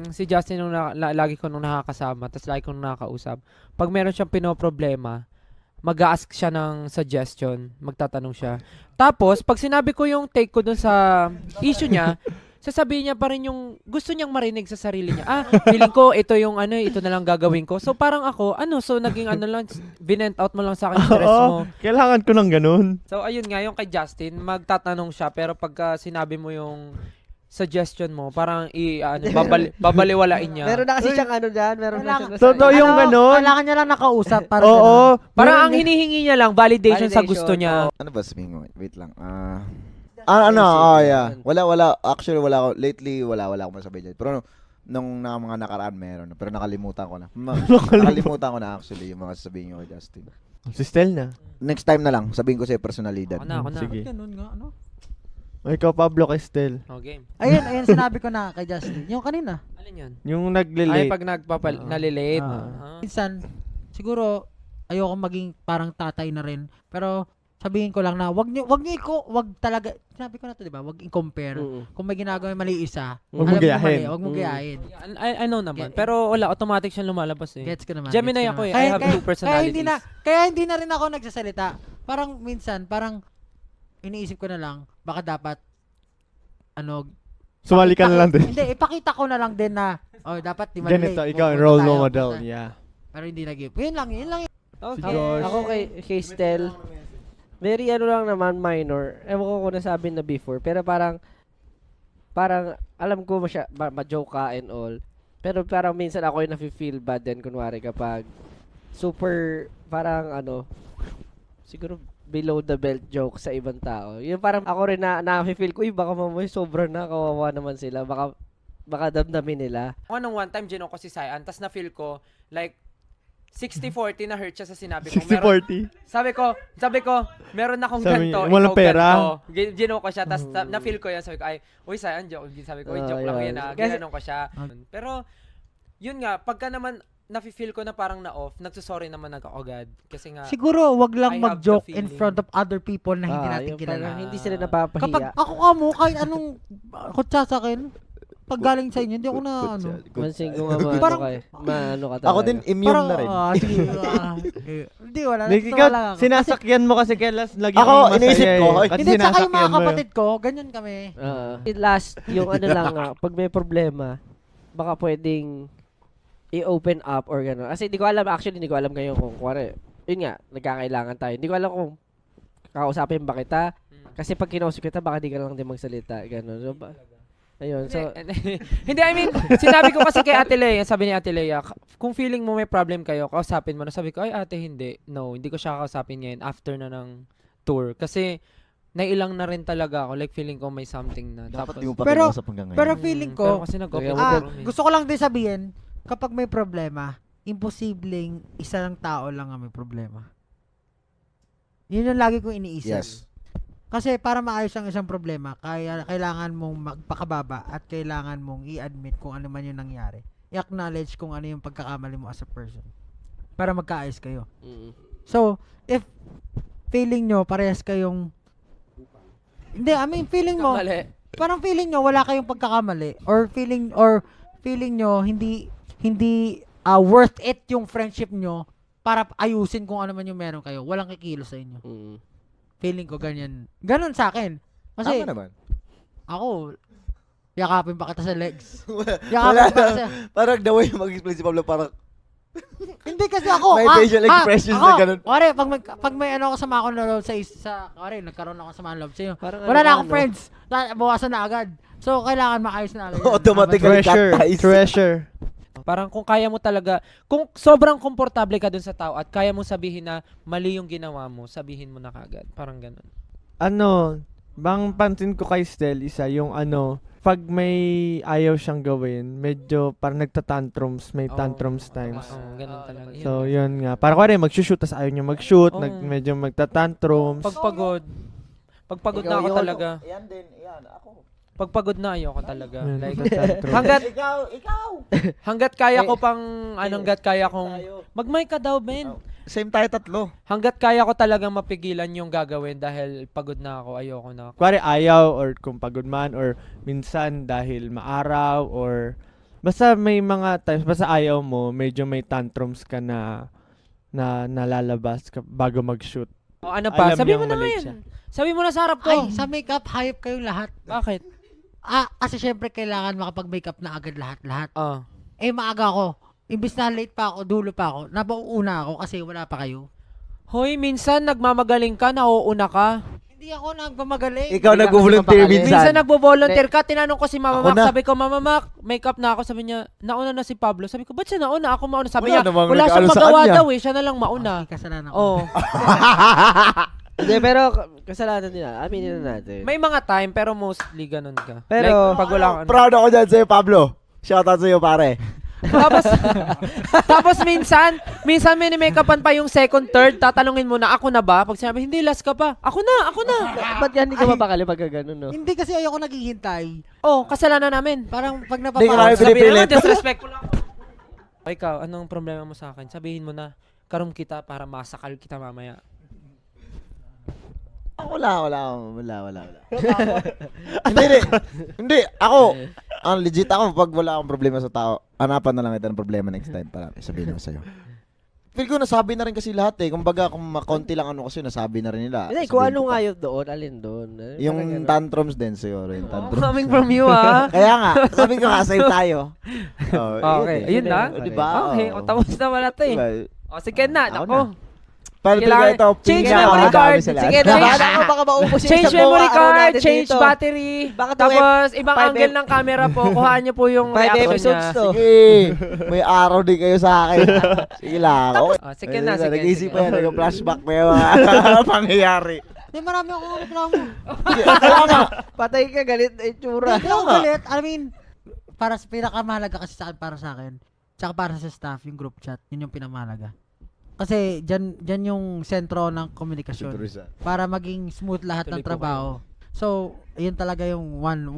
Si Justin nung lagi ko nung nakakasama, tapos lagi ko nung nakakausap, pag meron siyang pinoproblema, mag-a-ask siya ng suggestion, magtatanong siya. Tapos, pag sinabi ko yung take ko dun sa issue niya, sasabihin niya pa rin yung gusto niyang marinig sa sarili niya. Feeling ko, ito yung ito na lang gagawin ko. So, parang ako, so naging lang, binent out mo lang sa akin yung stress mo. Kailangan ko ng ganun. So, ayun nga, yung kay Justin, magtatanong siya, pero pagka sinabi mo yung suggestion mo, parang babaliwalain niya. Meron na kasi siyang dyan. Meron na siyang Totoo yung ganun. Kailangan niya lang nakausap. Para Oo. Parang ang hinihingi niya lang, validation sa gusto niya. Ano ba sabihin ko? Wait lang. Yeah. Wala. Actually, wala ako. Lately, wala akong masabi dyan. Pero nung mga nakaraan, meron. Pero nakalimutan ko na. Nakalimutan ko na actually yung mga sasabihin nyo kay Justin. Si Stel na. Next time na lang, sabihin ko sa'yo personalidad. Ako na. Sige. Ganun nga, ano? Ikaw, Pablo, kay Stel. Okay. Ayun, sinabi ko na kay Justin. Yung kanina. Alin yan? Yung Ay, naglilate. pag nalilate. Minsan, siguro, ayoko maging parang tatay na rin. Pero, sabihin ko lang na, wag talaga, sinabi ko na to, di ba? Wag i-compare. Kung may ginagawa yung mali isa, Wag mo alam mo gayahin. mali, wag mo gayahin. I know naman. Pero wala, automatic siyang lumalabas eh. Gets ko naman. Gemini gets ko ako naman. eh. I have two personalities. Kaya hindi na rin ako nagsasalita. Parang minsan, iniisip ko na lang, baka dapat, Sumali ka na lang din. Hindi, ipakita ko na lang din na, dapat di mali. Ganito, ikaw, role model. Yeah. Pero hindi nag-give. Yun lang. Okay. Ako kay Stel, very lang naman, minor. Ewan ko kung nasabi na before, pero parang alam ko ma-joke ka and all. Pero parang minsan ako yung nafe-feel bad din kunwari kapag super parang siguro below the belt joke sa ibang tao. Yung parang ako rin na-feel ko, baka mamoy sobra na, kawawa naman sila. Baka damdamin nila. Nung one time, ginong ko si Cyan, tas na-feel ko, like, 60-40 na hurt siya sa sinabi ko. 60-40. Sabi ko, meron akong Sabi ganito, niya, walang ikaw pera. ganito. Ginoo ko siya, tas na-feel ko yan. Sabi ko, uy, Cyan, joke. Sabi ko, joke lang yan. Ginanong ko siya. Pero, yun nga, pagka naman, nafe-feel ko na parang na-off, nagsusorry naman agad. Kasi nga, Siguro, wag lang I have mag-joke the in feeling. front of other people na hindi natin yung kilala. parang hindi sila napapahiya. Kapag ako kamo, kahit anong kutsa sa akin, pag galing sa inyo, hindi ako na Mansing ko nga Parang- maano ka talaga. Ako din, immune na rin. Sige, hindi, wala. Ikaw, lang ako. sinasakyan mo kasi Kelas, lagi Ako, kang masaya iniisip ko, eh. Kasi Hindi, tsaka yung mga sinasakyan mo eh. kapatid ko, ganyan kami. Last, yung lang pag may problema, baka pwedeng i-open up or gano'n. Kasi hindi ko alam ngayon kung kuwari, yun nga, nagkakailangan tayo. Hindi ko alam kung kakausapin ba kita. Kasi pag kinausap kita, baka di ka lang din magsalita. Gano'n. So, ayun. So, hindi, I mean, sinabi ko kasi kay Ate Lea, sabi ni Ate Lea, kung feeling mo may problem kayo, kausapin mo na. Sabi ko, ay ate, hindi. No, hindi ko siya kausapin ngayon after na ng tour. Kasi, nailang na rin talaga ako. Like, feeling ko may something na. Dapat Tapos, di mo pa Pero- kinausap hanggang ngayon. Pero feeling pero ko, kasi nag-open gusto ko lang din sabihin, kapag may problema, imposibleng isa lang tao lang ang may problema. Yun yung lagi kong iniisip. Yes. Kasi para maayos ang isang problema, kailangan mong magpakababa at kailangan mong i-admit kung ano man yung nangyari. I-acknowledge kung ano yung pagkakamali mo as a person. Para magkaayos kayo. So, if feeling nyo parehas kayong hindi, I mean feeling mo parang feeling nyo wala kayong pagkakamali or feeling nyo hindi worth it yung friendship nyo para ayusin kung ano man yung meron kayo. Walang kikilos sa inyo. Feeling ko ganyan. Ganon sa akin. Kasi Tama naman. ako, yakapin pa kita sa legs. Wala Yakapin pa kita sa... Parang the way mag-explain si Pablo, parang Hindi kasi ako. May facial expressions na ganun. Wari, pag may sama akong loob wari, nagkaroon ako sama loob sa iyo. Parang Wala ano na ba, akong no? friends. Bawasan na agad. So, kailangan maayos na agad. Automatically Treasure. Parang kung kaya mo talaga, kung sobrang komportable ka dun sa tao at kaya mo sabihin na mali yung ginawa mo, sabihin mo na kagad. Parang ganun. Bang pansin ko kay Stel, yung pag may ayaw siyang gawin, medyo parang nagtatantrums, may tantrums times. Ganun talaga. So, yun nga. Parang kuwari, mag-shoot, tas ayaw niya mag-shoot, Oo. medyo magtatantrums. Pagpagod na ako talaga. Yan din, yan, ako. Pag pagod na, ayoko talaga. Ayun, Like, tantrum. hanggat kaya ko pang, hanggat kaya kong, mag-mic ka daw, Ben. Same tayo tatlo. Hanggat kaya ko talagang mapigilan yung gagawin dahil pagod na ako, ayoko na. Kuwari ayaw or kung pagod man or minsan dahil maaraw or basta may mga times, basta ayaw mo, medyo may tantrums ka na nalalabas ka bago mag-shoot. O ano pa? Alam Sabi niyang mo na mali ngayon. siya. Sabi mo na sa harap ko. Ay, sa makeup, hayop kayong lahat. Bakit? Kasi syempre kailangan makapag-makeup na agad lahat-lahat. Oh. Eh, maaga ako. Imbis na late pa ako, dulo pa ako, napauuna ako kasi wala pa kayo. Hoy, minsan nagmamagaling ka, nauuna ka. Hindi ako nagmamagaling. Ikaw nag-volunteer Minsan minsan. nagbo-volunteer ka, tinanong ko si Mama Ako Mac, na. sabi ko, Mama Mac, makeup na ako. Sabi niya, nauna na si Pablo. Sabi ko, ba't siya nauna? Ako mauna. Sabi Wala niya, namang wala siyang nag-ano sa magawa kanya. daw eh. Siya na lang mauna. Hindi kasalanan ko. Oo. Hindi, pero kasalanan nila. Aminin na natin. May mga time, pero mostly ganun ka. Pero- like, pag wala ka. Proud ako dyan sa'yo, Pablo. Shoutout sa'yo, pare. tapos, tapos minsan may make-upan pa yung second, third, tatanungin mo na, ako na ba? Pag sinabi, hindi, last ka pa. Ako na. Ba't yan hindi ka mapakali pagka ganun, no? Hindi kasi ayoko naghihintay. Oh, kasalanan namin. Parang pag Hindi ka napapakot. namin Sabihin pinipilit. naman, disrespectful ako. O ikaw, anong problema mo sa akin? Sabihin mo na, karum kita para masakal kita mamaya. Wala. Hindi. Ako, legit ako pag wala akong problema sa tao, hanapan na lang kita ng problema next time para sabihin ko sa'yo. Feel ko nasabi na rin kasi lahat eh. Kumbaga kung makonti lang ano kasi nasabi na rin nila. Hindi, kung Sabihin ano ko nga pa. yun doon, alin doon. Yung tantrums din siguro, yung tantrums. Coming from you, ah. Kaya nga, sabi ko nga, same tayo. Okay, ayun na. Di ba? Okay, o tapos na wala to eh. Diba? O sige na, Ako nako. Pero Kailangan- ito, change pinaka memory madami card. sila. Sige, Ako baka maubos yung Change isang memory buwan, card, natin change dito. battery. Baka Tapos, ibang 5 angle ng camera po. Kuhaan niyo po yung 5 reaction episodes niya. to. Sige, may araw din kayo sa akin. Sige lang. Okay. Ah, sige na, sige. Nag-isip sige. pa yan, nag-flashback pa yung mga pangyayari. Hindi, marami akong reklamo. Patay ka, galit na itsura. Hindi ako galit. I mean, para sa pinakamahalaga kasi sa akin, para sa akin, tsaka para sa staff, yung group chat, yun yung pinamahalaga. Kasi dyan yung sentro ng komunikasyon para maging smooth lahat ng trabaho. So, yun talaga yung one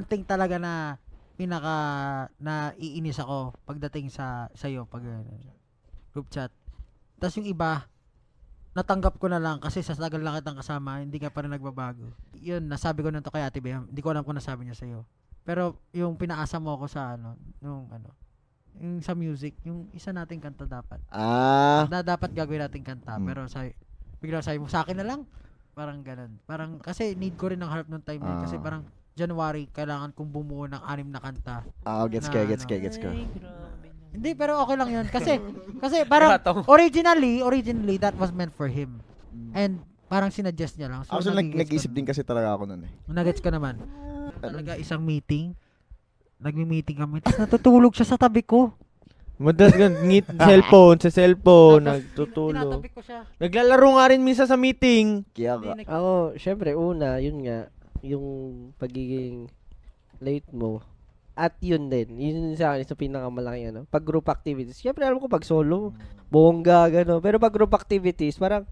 thing talaga na na iinis ako pagdating sa iyo pag group chat. Tapos yung iba, natanggap ko na lang kasi sa tagal lang kitang kasama, hindi ka pa rin nagbabago. Yun, nasabi ko na to kay Ate Bea. Hindi ko alam kung nasabi niya sa iyo. Pero yung pinaasa mo ako sa yung sa music, yung isa nating kanta dapat. Na dapat gagawin nating kanta. Pero bigla sabi mo, sa akin na lang. Parang ganun. Parang, kasi need ko rin ng harap ng time na yun. Kasi parang, January, kailangan kong bumuo ng 6 na kanta. Gets ko. Hindi, pero okay lang yun. Kasi parang, originally, that was meant for him. And, parang sinuggest niya lang. So, Actually, nagigets nag-isip ko din kasi talaga ako nun eh. Nagets ko naman. Talaga isang meeting. Nagmi-meeting kami. Tapos natutulog siya sa tabi ko. Madalas ngit sa cellphone, nagtutulog. Tinatabi ko siya. Naglalaro nga rin minsan sa meeting. Kaya ka. Ako, syempre, una, yun nga, yung pagiging late mo. At yun din, yun sa akin, sa pinakamalaking pag group activities. Syempre, alam ko pag solo, bongga, gano'n. Pero pag group activities, parang,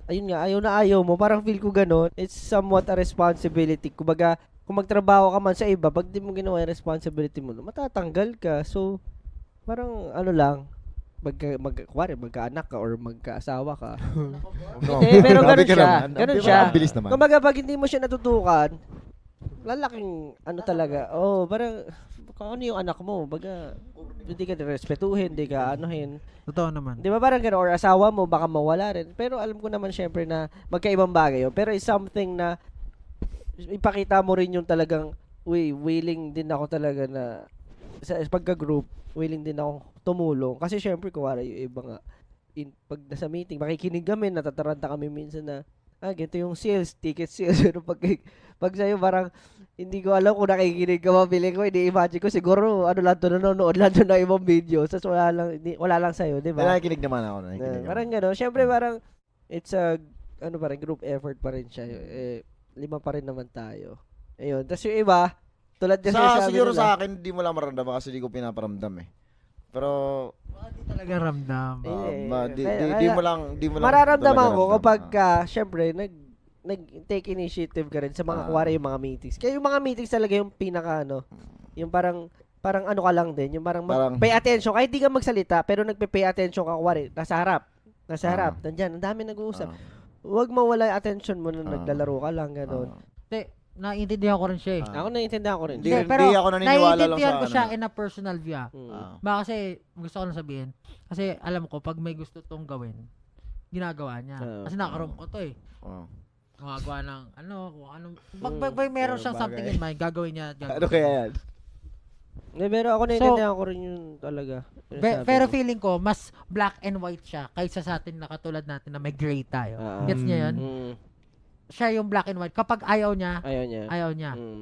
ayun nga, ayaw mo. Parang feel ko gano'n. It's somewhat a responsibility. Kumbaga, kung magtrabaho ka man sa iba, pag di mo ginawa yung responsibility mo, matatanggal ka. So, parang lang, magka-anak ka or magka-asawa ka. Pero Grabe ganun ka siya. naman. Ganun Di ba, siya. ang bilis naman. Kumbaga, pag hindi mo siya natutukan, lalaking talaga. Parang, ano yung anak mo? Baga, hindi ka respetuhin, hindi ka anuhin. Totoo naman. Di ba parang gano'n? Or asawa mo, baka mawala rin. Pero alam ko naman syempre na magkaibang bagay yun. Pero it's something na ipakita mo rin yung talagang, willing din ako talaga na sa pagka-group, willing din ako tumulong. Kasi syempre, kuwara yung iba nga, pag nasa meeting, makikinig kami, natataranta kami minsan na, ganito yung sales, ticket sales. Pero pag sa'yo, parang, hindi ko alam kung nakikinig ka, mabili ko, hindi imagine ko, siguro, nanonood lang doon ng ibang video. Tapos wala lang sa'yo, di ba? Nakikinig naman ako. Parang gano'n. Syempre, parang, it's a, group effort pa rin siya. 5 pa rin naman tayo. Ayun. Tapos yung iba, tulad kasi Siguro sa akin, di mo lang maramdaman kasi di ko pinaparamdam eh. Pero, Hindi talaga ramdam. di mo lang mararamdaman ko talaga kapag ramdam. syempre, nag-take initiative ka rin sa mga kuwari yung mga meetings. Kaya yung mga meetings talaga yung pinaka yung parang ano ka lang din, yung parang pay attention. Kahit di ka magsalita, pero nagpe-pay attention ka kuwari, nasa harap, nandyan, ang dami nag-uusap. Huwag mawala yung attention mo na naglalaro ka lang, gano'n. Hindi, naiintindihan ko rin siya eh. Ako naiintindihan ko rin. Hindi ako naniniwala lang naiintindihan sa ko siya in a personal view. Ah. Kasi gusto ko lang sabihin, kasi alam ko, pag may gusto tong gawin, ginagawa niya. Kasi nakaroon ko to eh. Gumagawa ng kung anong, pag meron siyang something in mind, gagawin niya. Ano kaya yan? Pero ako naiintindihan ko rin yun talaga. Pero feeling ko, mas black and white siya kaysa sa atin na katulad natin na may gray tayo. Gets niya yun? Siya yung black and white. Kapag ayaw niya.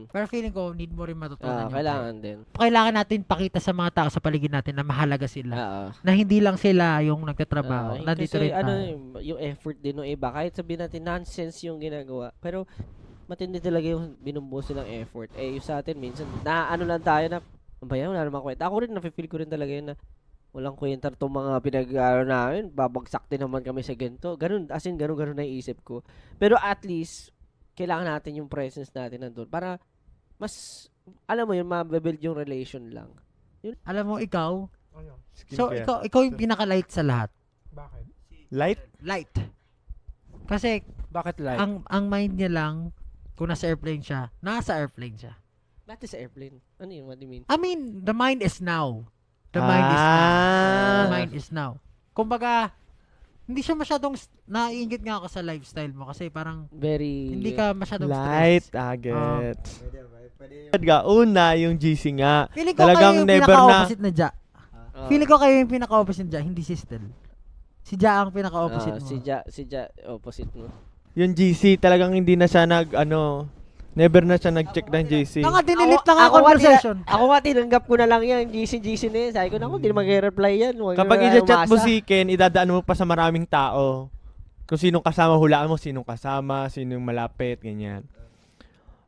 Pero feeling ko, need mo rin matutunan yun. Kailangan din. Kailangan natin pakita sa mga tao sa paligid natin na mahalaga sila. Na hindi lang sila yung nagtatrabaho. Nandito rin tayo. Yung effort din ng iba. Kahit sabihin natin, nonsense yung ginagawa. Pero, matindi talaga yung binubuo silang effort. Yung sa atin, minsan, lang tayo na, wala namang kwenta. Ako rin, nafe-feel ko rin talaga yun na walang kwenta itong mga namin. Babagsak din naman kami sa ganito. Ganun na iisip ko. Pero at least, kailangan natin yung presence natin nandun para mas, alam mo yun, mababuild yung relation lang. Yun. Alam mo, ikaw, ikaw yung pinaka-light sa lahat. Bakit? Light. Kasi, bakit light? Ang mind niya lang, kung nasa airplane siya. Ba't sa airplane? Ano yun? What do you mean? I mean, the mind is now. The mind is now. Kumbaga, hindi siya masyadong naiingit nga ako sa lifestyle mo kasi parang hindi ka masyadong light, gets. Una, yung GC nga. Feeling ko kayo yung pinaka-opposite na Ja. Feeling ko kayo yung pinaka-opposite na Ja, hindi si Stel. Si Ja ang pinaka-opposite mo. Si Ja, opposite mo. Yung GC, talagang hindi na siya never na siya nag-check ng GC. Dinilit lang ang conversation. Ako nga, tinanggap ko na lang yan, GC na yan. Sabi ko na hindi na mag-reply yan. Kapag i-chat mo si Ken, idadaan mo pa sa maraming tao. Kung sinong kasama, hulaan mo sinong kasama, sinong malapit, ganyan.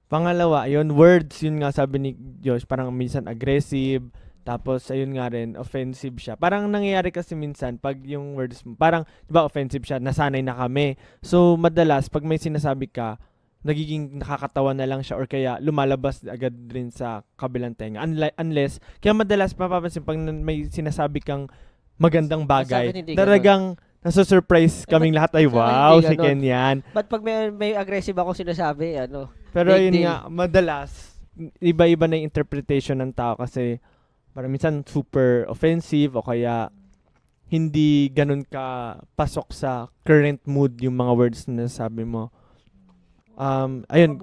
Pangalawa, yun, words, yun nga sabi ni Josh, parang minsan aggressive, tapos ayun nga rin, offensive siya. Parang nangyayari kasi minsan, pag yung words mo, parang, di ba offensive siya, nasanay na kami. So, madalas, pag may sinasabi ka, nagiging nakakatawa na lang siya or kaya lumalabas agad rin sa kabilang tenga. Unless, kaya madalas mapapansin pag may sinasabi kang magandang bagay, talagang nasa-surprise kaming lahat ay wow, si Ken yan. But pag may aggressive ako sinasabi, pero yun nga, madalas, iba-iba na yung interpretation ng tao kasi parang minsan super offensive o kaya hindi ganun ka pasok sa current mood yung mga words na nasabi mo. Ayun.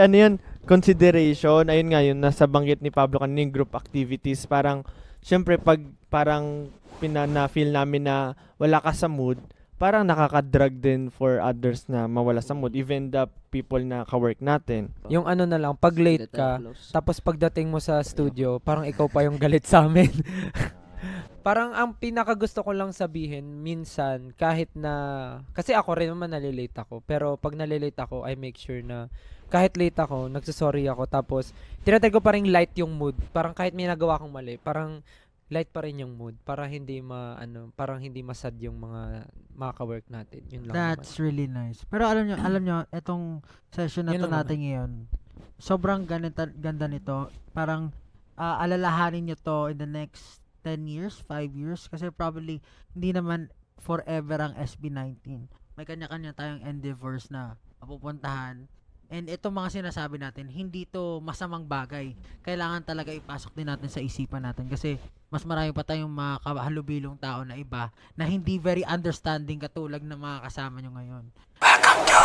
Ano yun? Consideration. Ayun nga yun, nasa banggit ni Pablo kanina yung group activities. Parang, syempre, pag parang na-feel namin na wala ka sa mood, parang nakaka-drag din for others na mawala sa mood. Even the people na ka-work natin. Yung na lang, pag late ka, tapos pagdating mo sa studio, parang ikaw pa yung galit sa amin. Parang ang pinakagusto ko lang sabihin, minsan, kahit na, kasi ako rin naman nalilate ako, pero pag nalilate ako, I make sure na, kahit late ako, nagsasorry ako, tapos, tinatag ko pa rin light yung mood, parang kahit may nagawa kong mali, parang, light pa rin yung mood, para hindi parang hindi masad yung mga ka-work natin. Yun lang That's naman. Really nice. Pero alam nyo, etong session na to natin ngayon, sobrang ganda nito, parang, alalahanin nyo to in the next 10 years, 5 years, kasi probably hindi naman forever ang SB19. May kanya-kanya tayong endeavors na mapupuntahan. And itong mga sinasabi natin, hindi to masamang bagay. Kailangan talaga ipasok din natin sa isipan natin kasi mas marami pa tayong mga kahalubilong tao na iba na hindi very understanding katulad ng mga kasama nyo ngayon. Welcome to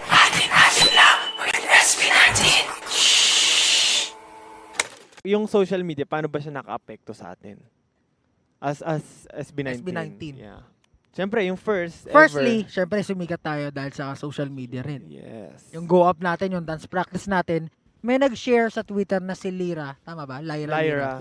Atin Aslam with SB19. Yung social media, paano ba siya naka-apekto sa atin? As SB19. Yeah. Siyempre, yung Firstly, syempre sumikat tayo dahil sa social media rin. Yes. Yung go up natin, yung dance practice natin, may nag-share sa Twitter na si Lyra. Tama ba? Lyra.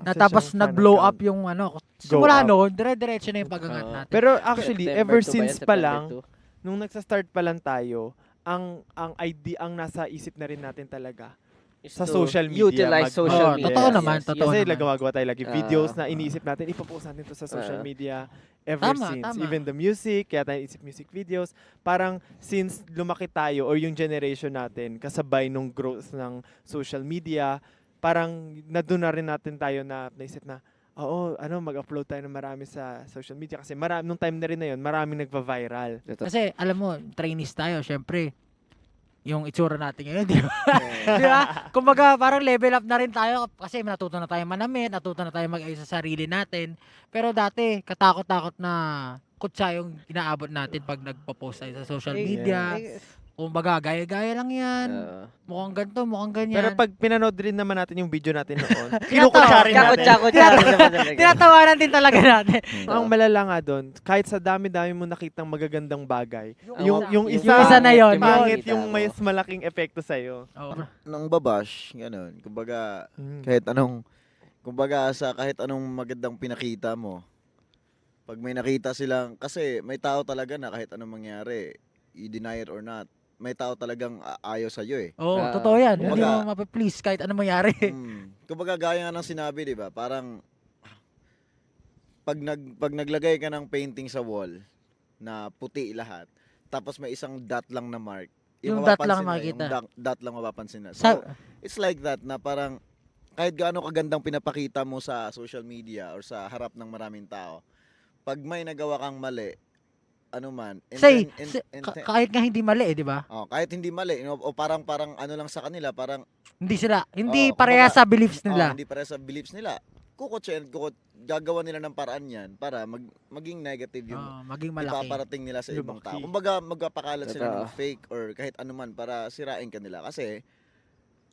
Na tapos nag-blow up yung simula noon, dire-diretso na yung pag-angat natin. Pero actually, ever since pa lang, nung nagsa-start pa lang tayo, ang idea, ang nasa isip na rin natin talaga, sa to social media. utilize social Oo, media. totoo naman, Yes, totoo Kasi naman. gumagawa tayo lagi videos na iniisip natin, ipopost natin to sa social media ever Tama, since. tama. Even the music, kaya tayo isip music videos. Parang since lumaki tayo or yung generation natin, kasabay nung growth ng social media, parang doon na rin natin tayo na naisip na, oo, mag-upload tayo ng marami sa social media. Kasi nung time na rin na yun, maraming nagpa-viral. Kasi alam mo, trainees tayo, syempre. Yung itsura natin ngayon, di ba? Di ba? Kumbaga, parang level up na rin tayo kasi natuto na tayo manamit, natuto na tayo mag-ayos sa sarili natin. Pero dati, katakot-takot na kutsa yung inaabot natin pag nagpo-post tayo sa social media. Kumbaga, gaya-gaya lang yan. Mukhang ganito, mukhang ganyan. Pero pag pinanood rin naman natin yung video natin noon, Kinukutsa rin natin. tinatawanan din talaga natin. Ang malala nga doon, kahit sa dami-dami mo nakitang magagandang bagay, yung Yung isa na yun. pangit yung may malaking epekto sa'yo. Oo. Nang babash, ganun. Kumbaga, kahit anong magandang pinakita mo, pag may nakita silang, kasi may tao talaga na kahit anong mangyari, i-deny it or not, may tao talagang ayaw sa'yo eh. Oo, totoo yan. Hindi Kumbaga- mo mapiplease kahit ano mangyari. Kumbaga gaya nga ng sinabi, di ba? Parang pag naglagay ka ng painting sa wall na puti lahat, tapos may isang dot lang na mark, Yung dot lang mapapansin makikita. Yung dot lang mapapansin na. So, Sa- it's like that na parang kahit gaano kagandang pinapakita mo sa social media or sa harap ng maraming tao, pag may nagawa kang mali, kahit nga hindi mali, di ba? kahit hindi mali, o parang ano lang sa kanila, parang Hindi Oo, pareha kumbaga, sa beliefs nila. hindi para sa beliefs nila. Gagawa nila ng paraan yan para maging negative yung Maging malaki. ipaparating nila sa ibang Lumaki. tao. Kumbaga magpapakalat sila ng Totoo. fake or kahit anuman para sirain ka nila kasi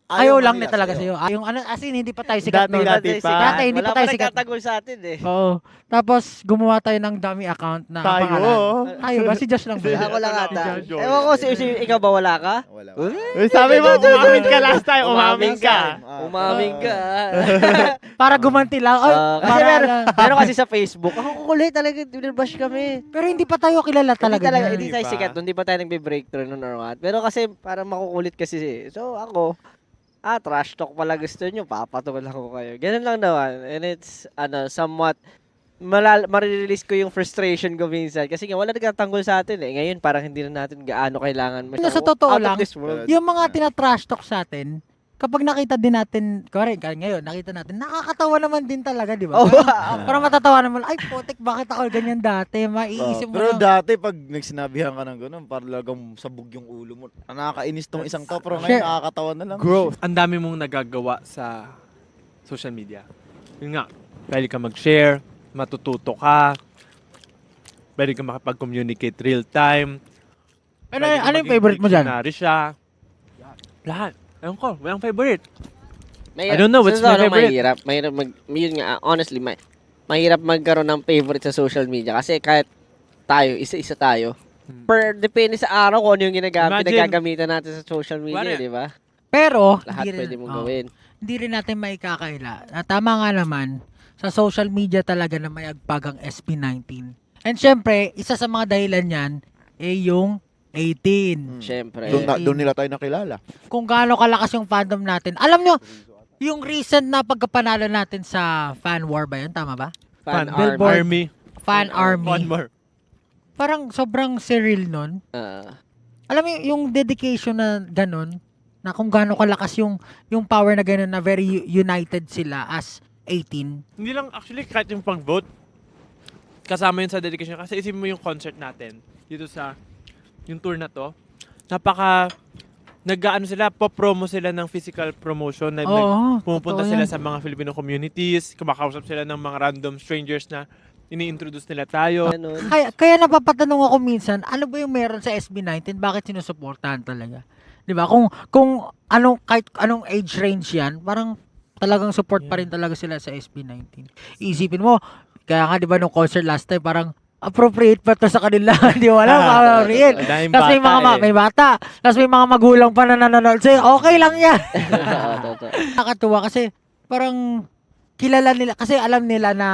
Ayaw man lang nila nila talaga sa'yo. sa'yo. Yung as in, hindi pa tayo sikat nun. Dati pa. Dati, hindi Wala pa tayo pa sikat. nagtatagol sa atin eh. Oo. Tapos, gumawa tayo ng dummy account na Tayo. pangalan. Tayo ba? Si Josh lang ba? Ako lang ata. Josh. Ewan ko, ikaw ba wala ka? Wala. Uy, sabi mo, umamin ka last time, umamin ka. Umaming ka. Para gumanti lang. Ay, Kasi para meron kasi sa Facebook, ako kukulit talaga, binabash kami. Pero hindi pa tayo kilala talaga. Hindi niyan. tayo pa. sikat, hindi pa tayo nagbe-breakthrough nun or what. Pero kasi parang makukulit kasi so ako, trash talk pala gusto nyo, papatungol ako kayo. Ganun lang naman. And it's, somewhat, marirelease ko yung frustration ko minsan. Kasi nga, wala nagtatanggol sa atin eh. Ngayon, parang hindi na natin gaano kailangan. Sa totoo out of lang, this world. yung mga tinatrash talk sa atin, kapag nakita din natin, ngayon, nakita natin, nakakatawa naman din talaga, di ba? Oh, Parang matatawa naman, ay, putik, bakit ako ganyan dati? Maiisip mo Pero lang. dati pag nagsinabihan ka ng gano'n, parang lagang sabog yung ulo mo. Nakakainis tong isang to, pero ngayon Share. nakakatawa na lang. Growth. Ang dami mong nagagawa sa social media. Yun nga, pwede ka mag-share, matututo ka, pwede ka makipag-communicate real time. Ano yung favorite mo dyan? Siya. Lahat. Ayun ko, walang favorite. Mahirap. I don't know, what's Sa my totoo lang, favorite? Mahirap yun nga, honestly, mahirap magkaroon ng favorite sa social media kasi kahit tayo, isa-isa tayo. Depende sa araw kung ano yung Imagine- pinagagamitan natin sa social media, Wala. di ba? Pero, Lahat pwede mong gawin. Hindi rin natin maikakaila. Tama nga naman, sa social media talaga na may agpag ang SB19. And syempre, isa sa mga dahilan yan, yung 18. Siyempre. Doon nila tayo nakilala. Kung gaano kalakas yung fandom natin. Alam nyo, yung recent na pagkapanalo natin sa fan war ba yun? Tama ba? Fan Billboard. Army. Fan One army. more. Parang sobrang surreal nun. Alam mo yung dedication na ganun, na kung gaano kalakas yung power na ganun, na very united sila as 18. Hindi lang, actually, kahit yung pang-vote, kasama yun sa dedication. Kasi isipin mo yung concert natin, dito sa, yung tour na to, nag-ano sila, po-promo sila ng physical promotion. Pumupunta totoo sila yan. sa mga Filipino communities, kumakausap sila ng mga random strangers na ini-introduce nila tayo. Kaya napapatanong ako minsan, ano ba yung meron sa SB19? Bakit sinusuportahan talaga? 'Di ba? Kung kahit anong age range 'yan, parang talagang support pa rin talaga sila sa SB19. Iisipin mo, kaya nga 'di ba nung concert last time, parang appropriate pa to sa kanila. Hindi wala appropriate. Daming Tapos may bata mga may bata, tapos may mga magulang pa na nanonood. So, okay lang 'yan. Nakakatuwa kasi parang kilala nila, kasi alam nila na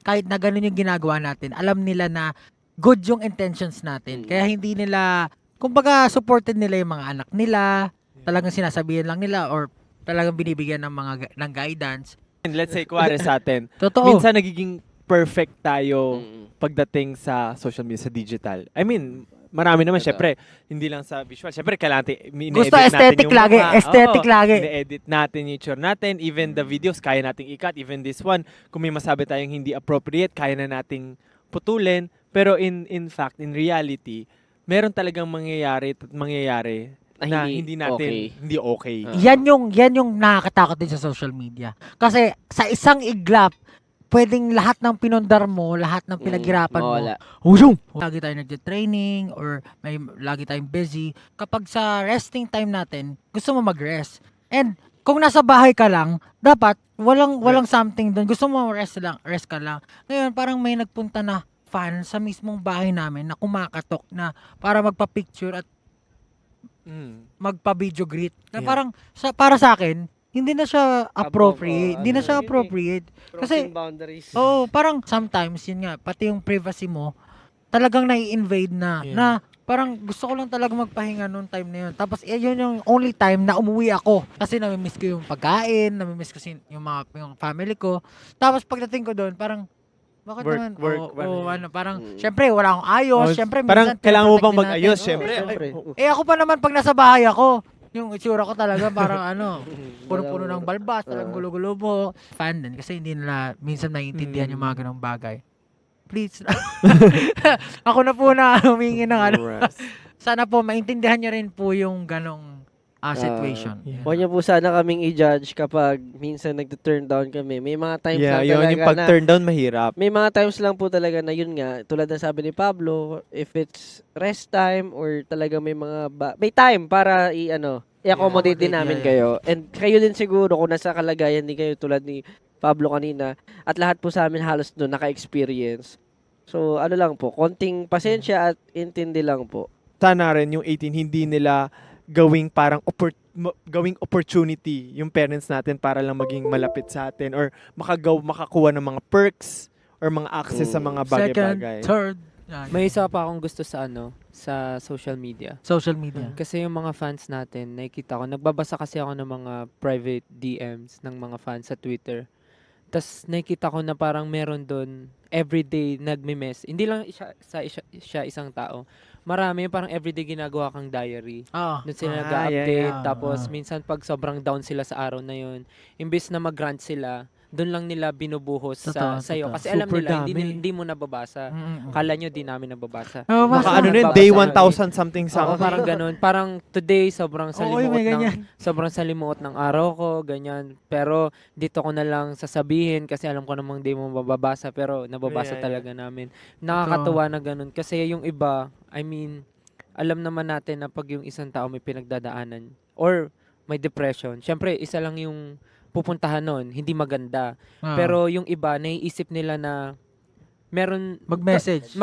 kahit na ganun yung ginagawa natin, alam nila na good yung intentions natin. Kaya hindi nila, kumbaga supported nila yung mga anak nila, talagang sinasabihan lang nila or talagang binibigyan ng ng guidance. And let's say, kuwari sa atin, Totoo. minsan nagiging perfect tayo pagdating sa social media, sa digital. I mean, marami naman, syempre, hindi lang sa visual. Syempre, kailangan Gusto aesthetic lagi. Aesthetic lagi. I-edit natin yung itsura natin. Even the videos, kaya nating i-cut. Even this one, kung may masabi tayong hindi appropriate, kaya na nating putulin. Pero in fact, in reality, meron talagang mangyayari na hindi natin, hindi okay. Yan yung nakakatakot din sa social media. Kasi sa isang iglap, pwedeng lahat ng pinundar mo, lahat ng pinaghirapan mo, lagi tayo nagde-training or lagi tayong busy. Kapag sa resting time natin, gusto mo mag-rest. And kung nasa bahay ka lang, dapat walang something doon. Gusto mo rest ka lang. Ngayon, parang may nagpunta na fan sa mismong bahay namin na kumakatok na para magpa-picture at magpa-video greet. Na parang para sa akin, hindi na siya appropriate. Hindi na siya appropriate. Kasi boundaries. parang sometimes yun nga, pati yung privacy mo talagang nai-invade na. Na parang gusto ko lang talaga magpahinga noong time na yun. Tapos yun yung only time na umuwi ako kasi nami-miss ko yung pagkain, nami-miss ko yung family ko. Tapos pagdating ko doon, parang bakit naman? Parang, syempre, wala akong ayos. Syempre, parang minsan, kailangan mo bang natin. mag-ayos, syempre. Ako pa naman, pag nasa bahay ako, yung itsura ko talaga parang puno-puno ng balbas, talagang gulo-gulo po. Fan din, kasi hindi nila minsan naiintindihan yung mga ganong bagay. Please. Ako na po na humingi ng Sana po, maintindihan nyo rin po yung ganong situation. Huwag niyo po sana kaming i-judge kapag minsan nag-turn down kami. May mga times lang yun, talaga yung pag-turn down mahirap. May mga times lang po talaga na yun nga, tulad ng sabi ni Pablo, if it's rest time or talaga may may time para i-accommodate din namin kayo. And kayo din siguro kung nasa kalagayan din kayo tulad ni Pablo kanina at lahat po sa amin halos doon naka-experience. So lang po, konting pasensya at intindi lang po. Sana rin yung 18 hindi nila gawing parang gawing opportunity yung parents natin para lang maging malapit sa atin or makakuha ng mga perks or mga access sa mga bagay-bagay. Second, third. May isa pa akong gusto sa sa social media. Social media. Kasi yung mga fans natin, nakikita ko, nagbabasa kasi ako ng mga private DMs ng mga fans sa Twitter. Tapos nakikita ko na parang meron doon everyday nagme-mess. Hindi lang siya isang tao. Marami parang everyday ginagawa kang diary. Doon sila nag-update. Tapos minsan pag sobrang down sila sa araw na yun, imbis na mag-rant sila, doon lang nila binubuhos sa'yo. Kasi alam nila, hindi mo nababasa. Kala nyo, di namin nababasa. Day 1,000 something. Parang ganun. Parang today, sobrang salimuot ng araw ko, ganyan. Pero dito ko na lang sasabihin kasi alam ko namang di mo mababasa. Pero nababasa talaga namin. Nakakatuwa na ganun. Kasi yung iba, alam naman natin na pag yung isang tao may pinagdadaanan or may depression, syempre, isa lang yung pupuntahan nun, hindi maganda. Pero yung iba, naiisip nila na meron mag-message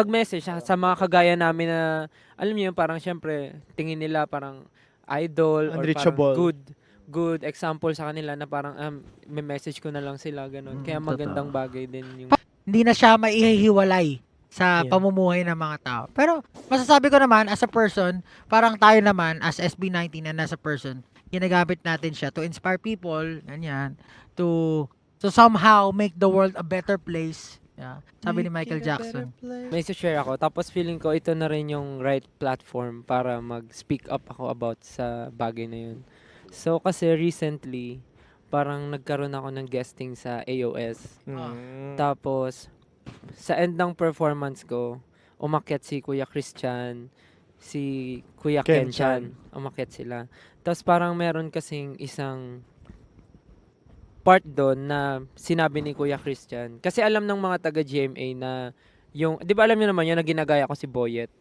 sa mga kagaya namin na alam niyo parang syempre tingin nila parang idol or parang good example sa kanila na parang may message ko na lang sila ganun. Kaya magandang bagay din yung hindi na siya maihihiwalay sa pamumuhay ng mga tao. Pero masasabi ko naman as a person, parang tayo naman as SB19 and as a person, ginagamit natin siya to inspire people, ganyan, to somehow make the world a better place. Yeah. Sabi ni Michael Jackson. May share ako. Tapos feeling ko ito na rin yung right platform para mag-speak up ako about sa bagay na yun. So kasi recently, parang nagkaroon ako ng guesting sa AOS. Tapos sa end ng performance ko, umakyat si Kuya Christian, si Kuya Kenchan, umakyat sila. Tapos parang meron kasing isang part doon na sinabi ni Kuya Christian. Kasi alam ng mga taga-GMA na yung, di ba alam niyo naman yun na ginagaya ko si Boyet?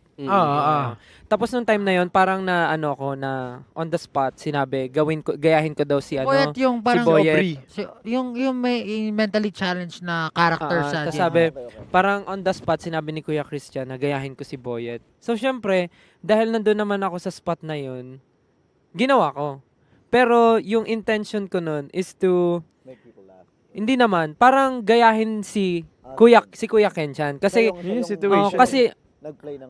Tapos nung time na yon parang na na on the spot sinabi gayahin ko daw si Boyet yung parang si Boyet. Yung may mentally challenged na character sa sabi parang on the spot sinabi ni Kuya Christian na gayahin ko si Boyet. So syempre dahil nandoon naman ako sa spot na yon ginawa ko. Pero yung intention ko nun is to make people laugh. Hindi naman parang gayahin si Kuya Kenchan kasi yung situation. kasi nag-play ng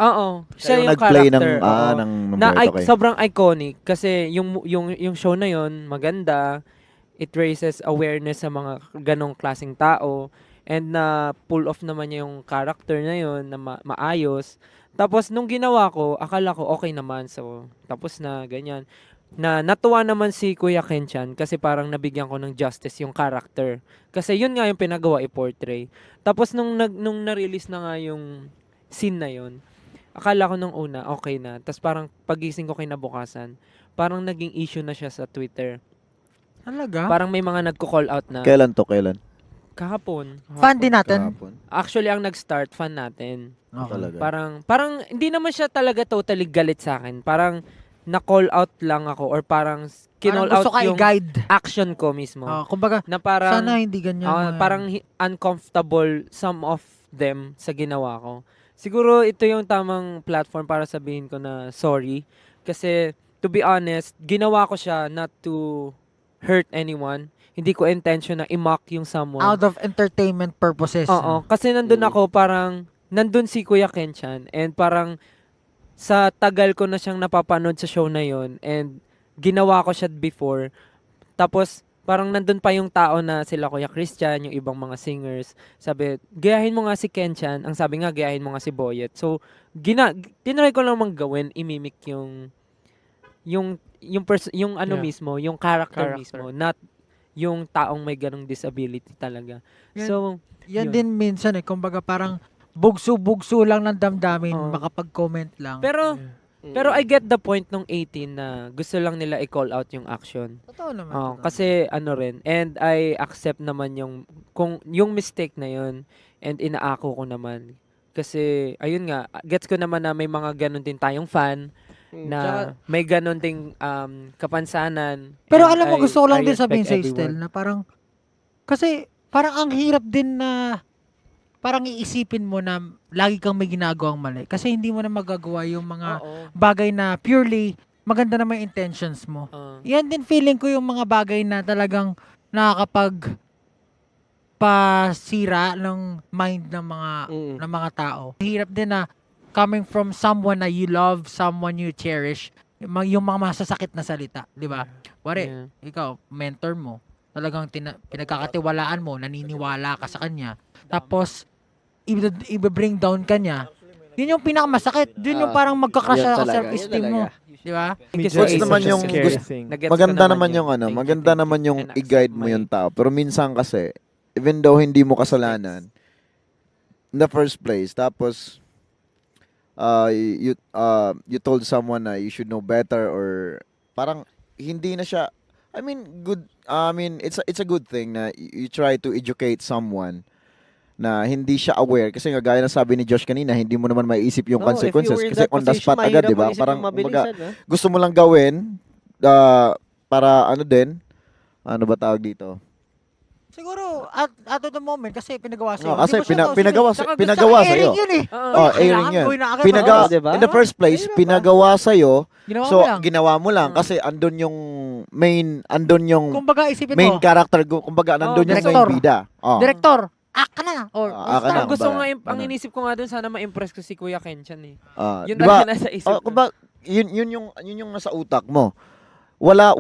siya yung nag-play character. ng Na Puerto Kay. sobrang iconic kasi yung show na yon maganda it raises awareness sa mga ganong klaseng tao, and na pull off naman niya yung character na yun na maayos. Tapos nung ginawa ko, akala ko okay naman, so tapos na ganyan. Na natuwa naman si Kuya Kenchan kasi parang nabigyan ko ng justice yung character. Kasi yun nga yung pinagawa i-portray. Tapos nung na-release na nga yung scene na yun, akala ko nung una okay na. Tapos parang pagising ko kinabukasan, parang naging issue na siya sa Twitter. Talaga? Parang may mga nagko-call out na Kailan to? Kailan? kahapon. Fan din natin. Kahapon. Actually, ang nag-start fan natin. Okay. Talaga. Parang hindi naman siya talaga totally galit sa akin. Parang na-call out lang ako or parang kinall Parang gusto out ka yung i-guide. action ko mismo. Kumbaga, Na parang sana hindi ganyan. parang uncomfortable some of them sa ginawa ko. Siguro ito yung tamang platform para sabihin ko na sorry. Kasi to be honest, ginawa ko siya not to hurt anyone. Hindi ko intention na i-mock yung someone. Out of entertainment purposes. Oo, kasi nandun ako parang, nandun si Kuya Kenchan and parang sa tagal ko na siyang napapanood sa show na yon and ginawa ko siya before. Tapos parang nandun pa yung tao na sila Kuya Christian, yung ibang mga singers. Sabi, gayahin mo nga si Kenchan. Ang sabi nga, gayahin mo nga si Boyet. So, tinry ko lang gawin, imimik yung ano Yeah. mismo, yung character mismo, not yung taong may ganong disability talaga. So, Yan yun. din minsan kumbaga parang bugso-bugso lang ng damdamin, Oo. makapag-comment lang. Pero I get the point nung 18 na gusto lang nila i-call out yung action. Totoo naman. totoo. Kasi ano rin, and I accept naman yung mistake na yun and inaako ko naman. Kasi ayun nga, gets ko naman na may mga ganun din tayong fan na may ganun ding kapansanan. Pero and alam mo, gusto ko lang I din sabihin sa respect Estel everyone. na parang, kasi parang ang hirap din na parang iisipin mo na lagi kang may ginagawang mali. Kasi hindi mo na magagawa yung mga Oo. bagay na purely maganda naman yung intentions mo. Yan din feeling ko yung mga bagay na talagang nakakapag pasira ng mind ng mga tao. Hirap din na coming from someone na you love, someone you cherish, yung mga masasakit na salita, di ba? Wari, ikaw, mentor mo, talagang pinagkakatiwalaan mo, naniniwala ka sa kanya, tapos i-bring down ka niya, yun yung pinakamasakit. Yun yung parang magka-crash yun sa talaga, self-esteem yun mo. talaga. Di ba? Goods naman yung maganda naman yung Thank you, maganda thank you. naman yung And accept i-guide mo my- yung tao. Pero minsan kasi, even though hindi mo kasalanan, in the first place, tapos you told someone na you should know better or parang hindi na siya, I mean, good, it's a good thing na you try to educate someone na hindi siya aware kasi nga gaya ng sabi ni Josh kanina, hindi mo naman maiisip yung consequences kasi on the spot agad, di ba? Parang gusto mo lang gawin para ano ba tawag dito? Siguro, at the moment, kasi pinagawa sa'yo. Kasi Hindi mo siya pinagawa kausapin. pinagawa Saka sa'yo. airing yun eh. Airing yun. Gawin na agad. Pinagawa, diba? in the first place, pinagawa sa'yo, Ginawa so mo lang. ginawa mo lang kasi andun yung Kumbaga, isipin main mo, character, kumbaga nandun yung director. main bida. Director, ka na. Or, Ka na. Ang gusto ko kumbaga. nga, ang inisip ko nga dun, sana ma-impress ko si Kuya Kenchan eh. Yun diba? talaga nasa isip ko. Kumbaga, yun yung nasa utak mo. Wala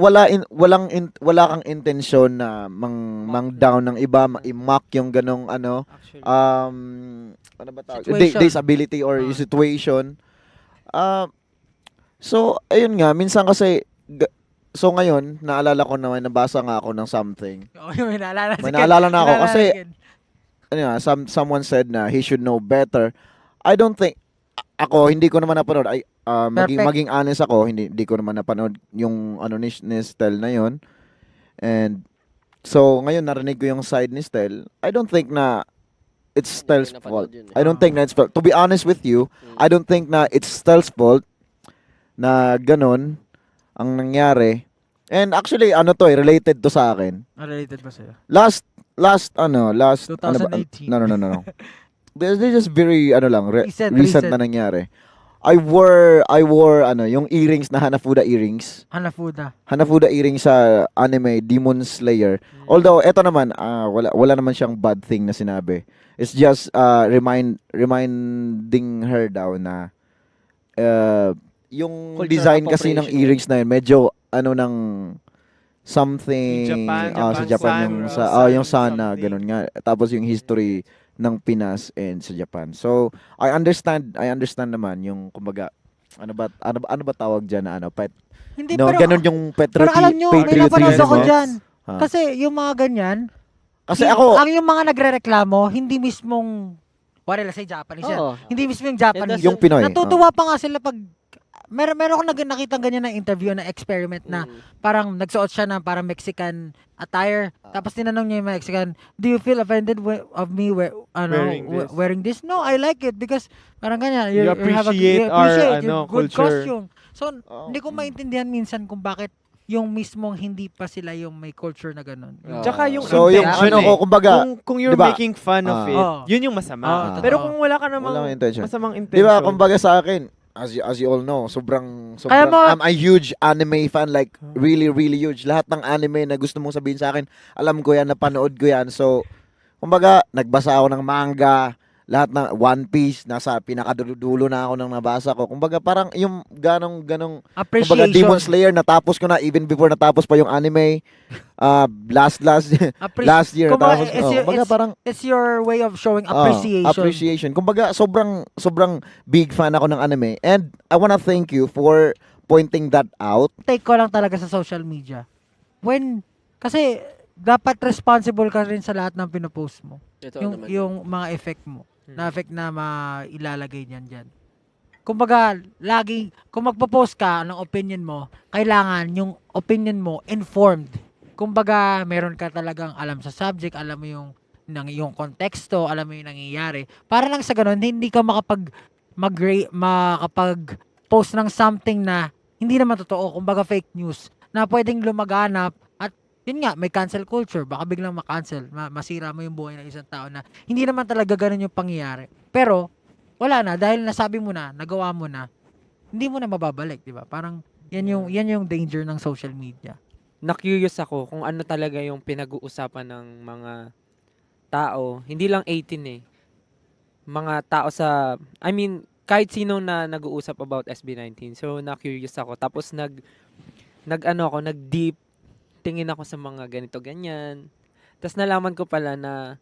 kang intensyon na mang down ng iba, i-mock yung ganong Actually. ano ba tawag? Situation. Disability or yung situation. So ayun nga, minsan kasi so ngayon, naalala ko na nabasa nga ako ng something. may naalala May naalala na ako kasi someone said na he should know better. I don't think hindi ko naman napanood. Maging honest ako, hindi ko naman napanood yung ni Stel na yon. And so ngayon narinig ko yung side ni Stel. I don't think na it's Stel's fault. I don't think na it's fault. To be honest with you, I don't think na it's Stel's fault na ganun ang nangyari. And actually related to sa akin. Related ba sa'yo? Last 2018. No. This is very recent Recent. na nangyari. I wore yung earrings na Hanafuda earrings. Hanafuda earrings sa anime Demon Slayer. Although eto naman wala naman siyang bad thing na sinabi. It's just reminding her daw na yung Cultural design kasi ng appropriation. earrings na yun medyo nang Sa something Japan, sa Japan Sun, yung yung Sana, something. ganun nga. Tapos yung history ng Pinas and sa Japan. So, I understand naman yung kumbaga ano ba tawag diyan na Hindi, no, pero, ganun yung pero alam nyo, may napanood ako dyan. Ha? Kasi yung mga ganyan, Kasi ako, yung mga nagrereklamo, hindi mismong, let's say Japanese yan. Oo. Hindi mismo yung Japanese. yung Pinoy. Natutuwa pa nga sila pag, meron akong nakita ganyan na interview na experiment na parang nagsuot siya ng parang Mexican attire. Tapos tinanong niya yung Mexican, do you feel offended of me wearing this? No, I like it because parang ganyan. You appreciate our, your good culture. costume. So, hindi ko maintindihan minsan kung bakit yung mismong hindi pa sila yung may culture na ganun. Tsaka yung So, yung intention kumbaga, kung you're diba? making fun of it, yun yung masama. Oo, Pero totoo. kung wala ka namang Walang intention. masamang di intention. ba, kumbaga sa akin, as you all know, sobrang I'm a huge anime fan, like really huge. Lahat ng anime na gusto mong sabihin sa akin, alam ko yan, napanood ko yan. So, kumbaga, nagbasa ako ng manga, lahat ng One Piece, nasa pinakadulo na ako nang nabasa ko. Kumbaga, parang yung ganong kumbaga, Appreciation. Demon Slayer, natapos ko na, even before natapos pa yung anime. Last year, natapos ko. Kumbaga, parang, it's your way of showing appreciation. appreciation. Kumbaga, sobrang big fan ako ng anime. And I wanna thank you for pointing that out. Take ko lang talaga sa social media. Kasi dapat responsible ka rin sa lahat ng pinopost mo. Yung mga effect mo. Na effect na mailalagay niyan dyan. Kumbaga, kung magpo-post ka ng opinion mo, kailangan yung opinion mo informed. Kumbaga, meron ka talagang alam sa subject, alam mo yung konteksto, alam mo yung nangyayari. Para lang sa ganun, hindi ka makapag-post ng something na hindi naman totoo. Kumbaga, fake news na pwedeng lumaganap. At yun nga, may cancel culture. Baka biglang makancel. Masira mo yung buhay ng isang tao na hindi naman talaga ganun yung pangyayari. Pero, wala na. Dahil nasabi mo na, nagawa mo na, hindi mo na mababalik, di ba? Parang, yan yung danger ng social media. Na-curious ako kung ano talaga yung pinag-uusapan ng mga tao. Hindi lang 18 eh. Mga tao kahit sino na nag-uusap about SB19. So, na-curious ako. Tapos, nag-deep tingin ako sa mga ganito-ganyan. Tapos nalaman ko pala na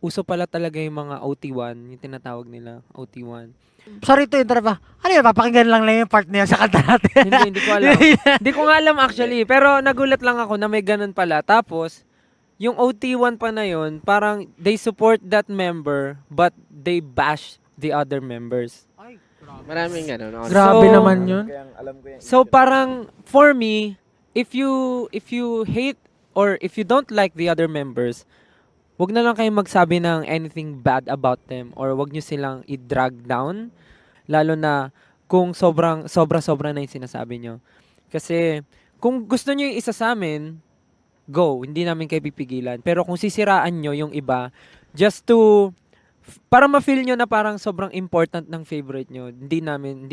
uso pala talaga yung mga OT1, yung tinatawag nila, OT1. Sorry to interrupt pa. Ano yun, papakinggan lang yung part niya sa kanta natin. Hindi ko alam. Hindi ko nga alam actually. Pero nagulat lang ako na may ganun pala. Tapos, yung OT1 pa na yun, parang they support that member but they bash the other members. Maraming gano'n. Grabe naman yun. So parang, for me, if you hate or if you don't like the other members, wag na lang kayong magsabi ng anything bad about them or wag nyo silang i-drag down. Lalo na kung sobra na yung sinasabi nyo. Kasi kung gusto nyo yung isa sa amin, go. Hindi namin kayo pipigilan. Pero kung sisiraan nyo yung iba, just to para ma-feel nyo na parang sobrang important ng favorite nyo, hindi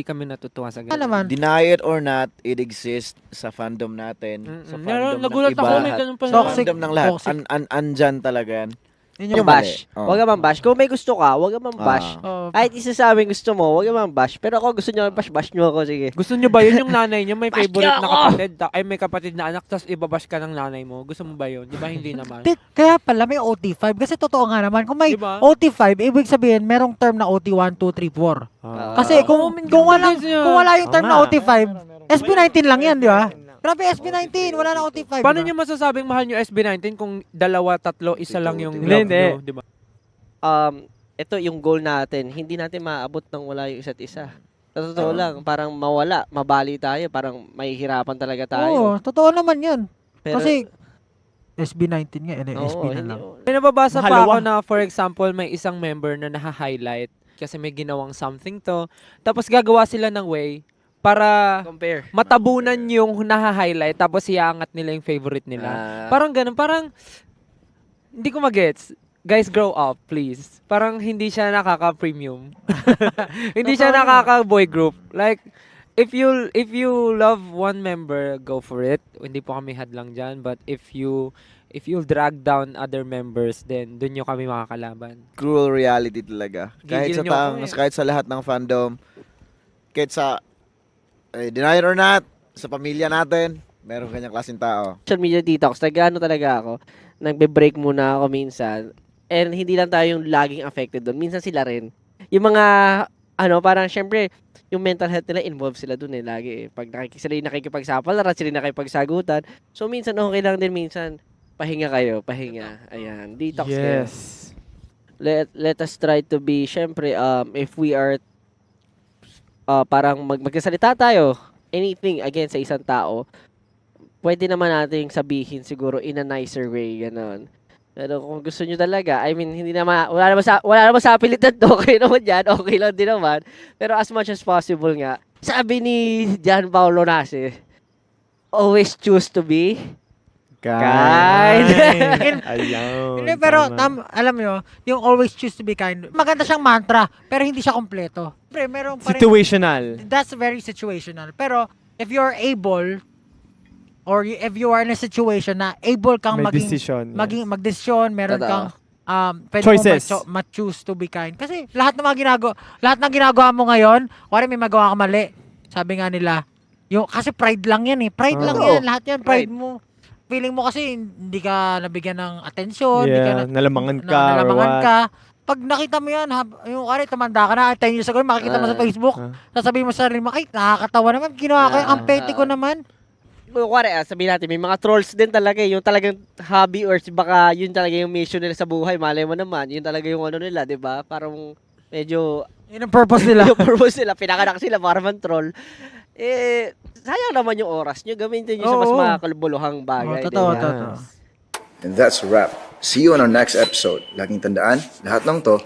kami natutuwa sa ganun. Ano naman? Deny it or not, it exists sa fandom natin, sa fandom ng Nagulat iba. ako, may ganun pa. Toxic. Fandom ng lahat. Toxic. Andyan talaga yan. Yun Yung yung bash. mali. Huwag ka man bash. Kung may gusto ka, huwag ka man bash. Kahit isa sa amin gusto mo, huwag ka man bash. Pero ako gusto nyo, bash nyo ako, sige. Gusto nyo ba yun yung nanay nyo? May favorite na kapatid? Ay, may kapatid na anak, tapos ibabash ka ng nanay mo. Gusto mo ba yun? Di ba hindi naman? Kaya pala may OT5 kasi totoo nga naman kung may Diba? OT5 ibig sabihin merong term na OT1, 2, 3, 4. Kasi kung wala yung term na OT5, SB19 lang yan, di ba? Grabe SB19, wala na OT5. Paano diba? nyo masasabing mahal nyo SB19 kung dalawa, tatlo, isa lang yung Hindi, love hindi. nyo? Diba? Ito yung goal natin. Hindi natin maaabot ng wala yung isa't isa. Sa totoo lang, parang mawala, mabali tayo, parang mahihirapan talaga Oo, tayo. totoo naman yun. Pero, Kasi SB19 nga, SB na lang. May nababasa pa Mahalawa. ako na, for example, may isang member na naha-highlight kasi may ginawang something to. Tapos gagawa sila ng way para compare. matabunan yung naha-highlight tapos iangat nila yung favorite nila. Parang ganun, parang hindi ko magets. Guys, grow up, please. Parang hindi siya nakaka-premium. Hindi siya nakaka-boy group. Like, if you love one member, go for it. Hindi po kami hadlang dyan. But if you drag down other members, then dun nyo kami makakalaban. Cruel reality talaga. Gigil nyo ako eh. Kahit sa lahat ng fandom, kahit sa deny it or not, sa pamilya natin, Meron kanyang klaseng tao. Social media detox, nag-ano talaga ako, nagbe-break muna ako minsan. And hindi lang tayo yung laging affected doon. Minsan sila rin. Yung mga, parang syempre, yung mental health nila, involved sila doon lagi. Pag sila yung nakikipagsapalaran, sila yung nakikipagsagutan. So, minsan okay lang din, minsan, pahinga kayo, pahinga. Ayan, detox kayo. Yes. Let us try to be, syempre, if we are, parang magkasalita tayo, anything against sa isang tao, pwede naman nating sabihin siguro in a nicer way, gano'n. Pero kung gusto nyo talaga, I mean, wala naman sa pilitan to, okay naman yan, okay lang din naman. Pero as much as possible nga, sabi ni John Paulo Nase, always choose to be kind. Ayaw. Hindi, pero alam mo, yung always choose to be kind, maganda siyang mantra, pero hindi siya kompleto. Pre, meron pa rin, Situational. that's very situational. Pero if you're able, or if you are in a situation na able kang May maging decision, yes. magdesisyon, meron Totoo. kang pwede Choices. mo ma-choose to be kind. Kasi lahat ng ng ginagawa mo ngayon, wala may magawa ka mali. Sabi nga nila, kasi pride lang yan eh. Pride lang yan. Lahat yan, pride mo. Feeling mo kasi hindi ka nabigyan ng atensyon, hindi ka nalamangan ka or nalamangan what. ka. Pag nakita mo yan, yung tumanda ka na, 10 years ago, makikita mo sa Facebook, sasabihin mo sa sarili mo, ay, nakakatawa naman, ginawa ko, ang petty ko naman. Kuwari, sabihin natin, may mga trolls din talaga, yung talagang hobby or baka yun talaga yung mission nila sa buhay, malay mo naman, yun talaga yung nila, di ba? Parang medyo, Yun ang purpose nila. yung purpose nila, pinakanak sila para man troll. Sayang naman yung oras nyo, gamitin nyo sa mas Oo. makakalbuluhang bagay. Totoo, diba? totoo. And that's a wrap. See you on our next episode. Laging tandaan, lahat ng to